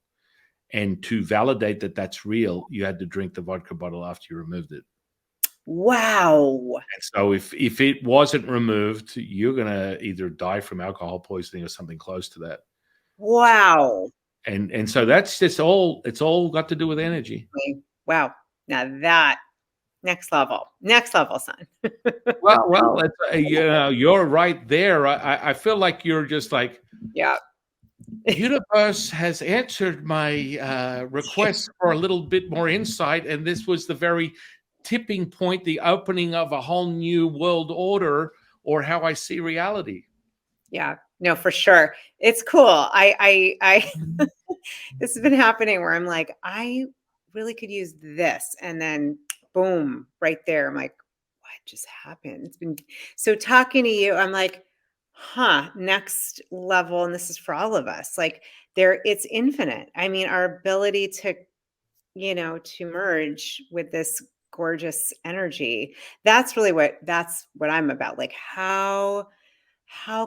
And to validate that that's real, you had to drink the vodka bottle after you removed it. Wow. And so if it wasn't removed, you're going to either die from alcohol poisoning or something close to that. Wow. And so that's just it's all got to do with energy. Wow. Now next level, son. Well, it's, you're right there. I feel like you're just like, Yeah. universe has answered my request for a little bit more insight, and this was the very tipping point, the opening of a whole new world order, or how I see reality. Yeah, no, for sure. It's cool. I this has been happening where I'm like, I really could use this. And then boom, right there. I'm like, what just happened? It's been so talking to you, I'm like, huh, next level. And this is for all of us. Like it's infinite. I mean, our ability to, to merge with this gorgeous energy. That's what I'm about. Like how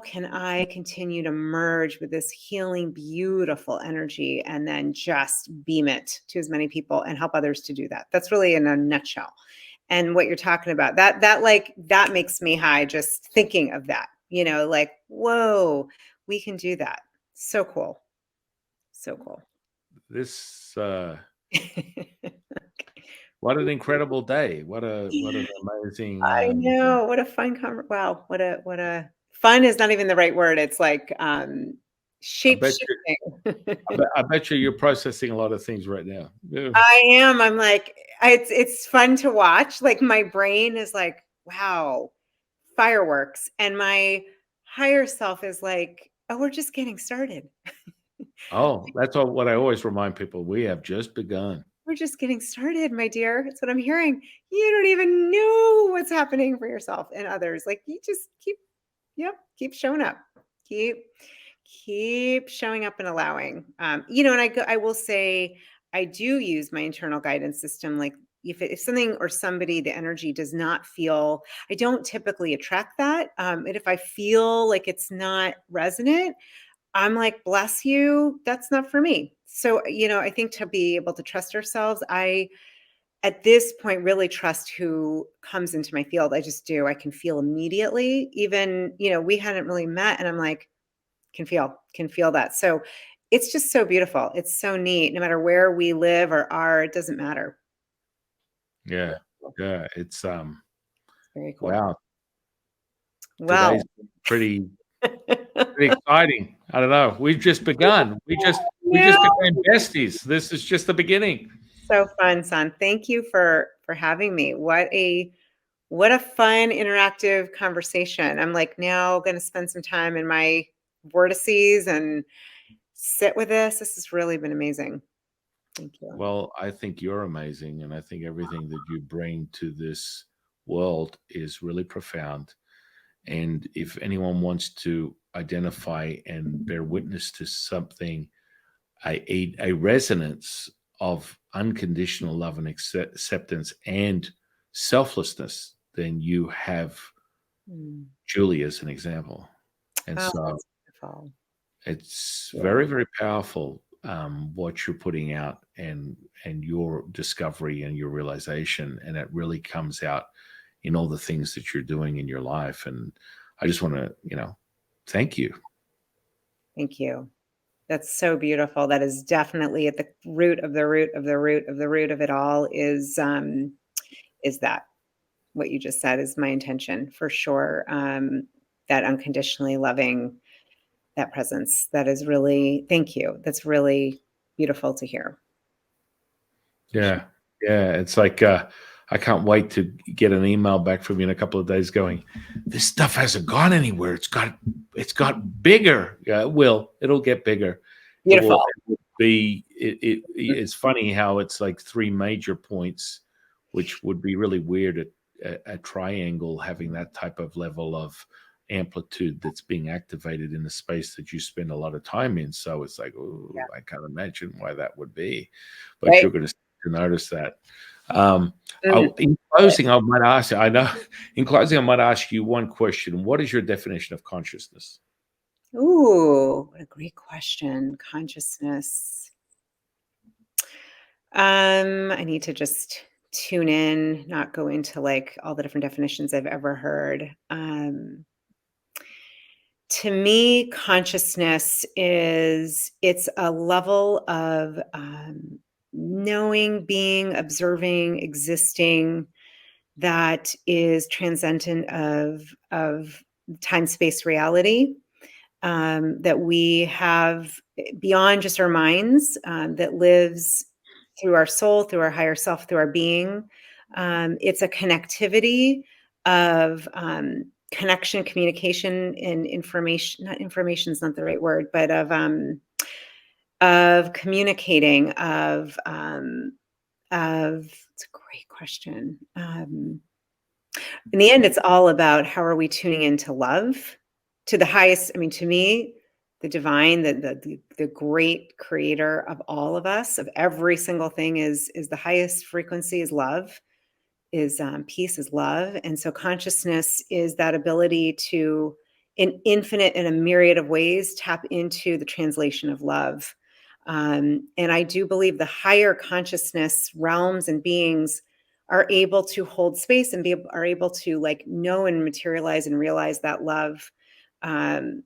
can I continue to merge with this healing, beautiful energy and then just beam it to as many people and help others to do that? That's really in a nutshell. And what you're talking about, that makes me high just thinking of that, like, whoa, we can do that. So cool. So cool. This what an incredible day! What an amazing. I know. What a fun wow. What a fun is not even the right word. It's like I shape bet you. shifting. I bet you you're processing a lot of things right now. Yeah. I am. I'm like, it's fun to watch. Like my brain is like, wow, fireworks. And my higher self is like, oh, we're just getting started. Oh, that's what I always remind people. We have just begun. We're just getting started, my dear. That's what I'm hearing. You don't even know what's happening for yourself and others. Like you just keep showing up. Keep showing up and allowing. And I will say I do use my internal guidance system. Like if something or somebody, the energy does not feel, I don't typically attract that. And if I feel like it's not resonant, I'm like, bless you, that's not for me. So, I think to be able to trust ourselves, I, at this point, really trust who comes into my field. I just do. I can feel immediately, even, we hadn't really met. And I'm like, can feel that. So it's just so beautiful. It's so neat. No matter where we live or are, it doesn't matter. Yeah, yeah. It's Very cool. wow. Today's Well, pretty exciting. I don't know. We've just begun. We yeah. just became besties. This is just the beginning. So fun, son. Thank you for having me. What a fun interactive conversation. I'm like now going to spend some time in my vortices and sit with this. This has really been amazing. Thank you. Well, I think you're amazing, and I think everything that you bring to this world is really profound. And if anyone wants to identify and bear witness to something, a resonance of unconditional love and acceptance and selflessness, then you have Mm. Julie as an example. And Oh, so that's beautiful. it's Yeah. very, very powerful, what you're putting out, and your discovery and your realization, and it really comes out in all the things that you're doing in your life. And I just want to, thank you. Thank you. That's so beautiful. That is definitely at the root of the root of the root of the root of it all is that what you just said is my intention for sure. That unconditionally loving that presence. That is really, thank you. That's really beautiful to hear. Yeah. Yeah. It's like, I can't wait to get an email back from you in a couple of days going, this stuff hasn't gone anywhere. It's got bigger. Yeah, it'll get bigger. Beautiful. It will be, it's funny how it's like three major points, which would be really weird at a triangle having that type of level of amplitude that's being activated in the space that you spend a lot of time in. So it's like, oh, Yeah. I can't imagine why that would be, but Right. you're going to notice that. Mhm. In closing, I might ask. I know. In closing, I might ask you one question. What is your definition of consciousness? Ooh, what a great question. Consciousness. I need to just tune in, not go into like all the different definitions I've ever heard. To me, consciousness it's a level of knowing, being, observing, existing, that is transcendent of time, space, reality, that we have beyond just our minds, that lives through our soul, through our higher self, through our being. It's a connectivity of connection, communication, and information. Not information is not the right word, but of communicating. It's a great question. In the end, it's all about how are we tuning into love, to the highest. I mean, to me, the divine, the great creator of all of us, of every single thing, is the highest frequency, is love, is peace, is love. And so consciousness is that ability to, in infinite and a myriad of ways, tap into the translation of love. And I do believe the higher consciousness realms and beings are able to hold space and are able to like know and materialize and realize that love. And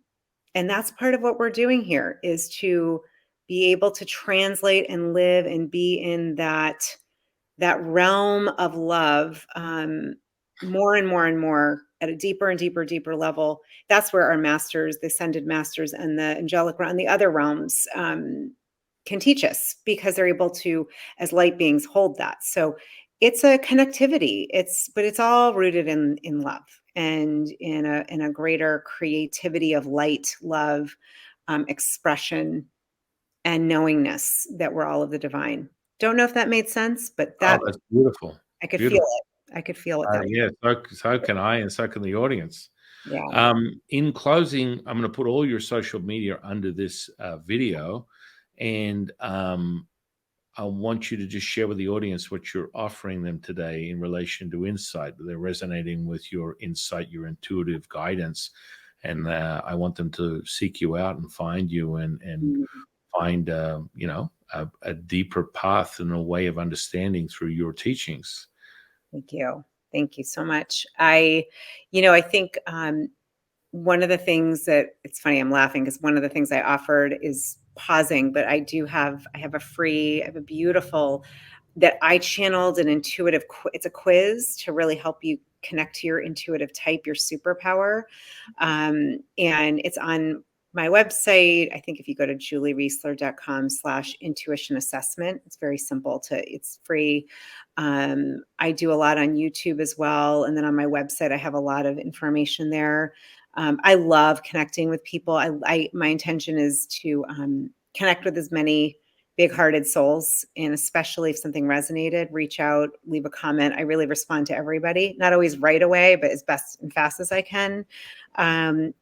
that's part of what we're doing here, is to be able to translate and live and be in that realm of love, more and more and more, at a deeper and deeper level. That's where our masters, the ascended masters, and the angelic realm, and the other realms, can teach us, because they're able to, as light beings, hold that. So it's a connectivity. But it's all rooted in love, and in a greater creativity of light, love, expression, and knowingness that we're all of the divine. Don't know if that made sense, but Oh, that that's beautiful. I could feel Beautiful. it. I could feel it that way. Yeah, so can I, and so can the audience. Yeah. In closing, I'm going to put all your social media under this video, and I want you to just share with the audience what you're offering them today in relation to insight. They're resonating with your insight, your intuitive guidance, and I want them to seek you out and find you, and Mm, find a deeper path and a way of understanding through your teachings. thank you. Thank you so much. I think one of the things that, it's funny, I'm laughing because one of the things I offered is pausing, but I have a beautiful, that I channeled an intuitive, it's a quiz to really help you connect to your intuitive type, your superpower. And it's on my website. I think if you go to juliereisler.com/intuition assessment, it's very simple it's free. I do a lot on YouTube as well. And then on my website, I have a lot of information there. I love connecting with people. My intention is to connect with as many big-hearted souls, and especially if something resonated, reach out, leave a comment. I really respond to everybody, not always right away, but as best and fast as I can. And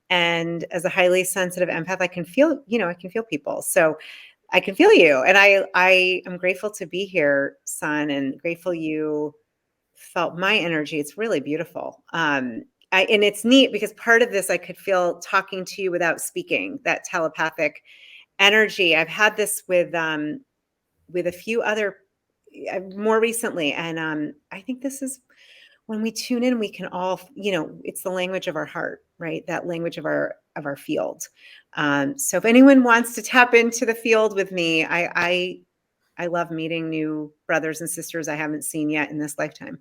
as a highly sensitive empath, I can feel people. So I can feel you. And I am grateful to be here, son, and grateful you felt my energy. It's really beautiful. And it's neat because part of this, I could feel talking to you without speaking, that telepathic energy. I've had this with a few other more recently. And I think this is when we tune in, we can all, it's the language of our heart, right? That language of our field. So if anyone wants to tap into the field with me, I love meeting new brothers and sisters I haven't seen yet in this lifetime.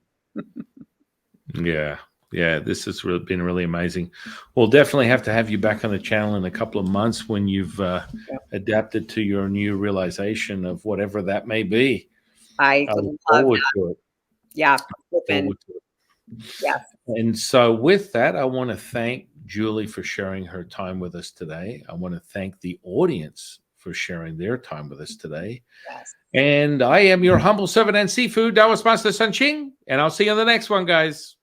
Yeah. This has been really amazing. We'll definitely have to have you back on the channel in a couple of months when you've adapted to your new realization of whatever that may be. I I would look love forward that. to it. Yeah. Forward to it. Yes. And so with that, I want to thank Julie for sharing her time with us today. I want to thank the audience for sharing their time with us today. Yes. And I am your humble servant and seafood Taoist Master Sun Qing, and I'll see you on the next one, guys.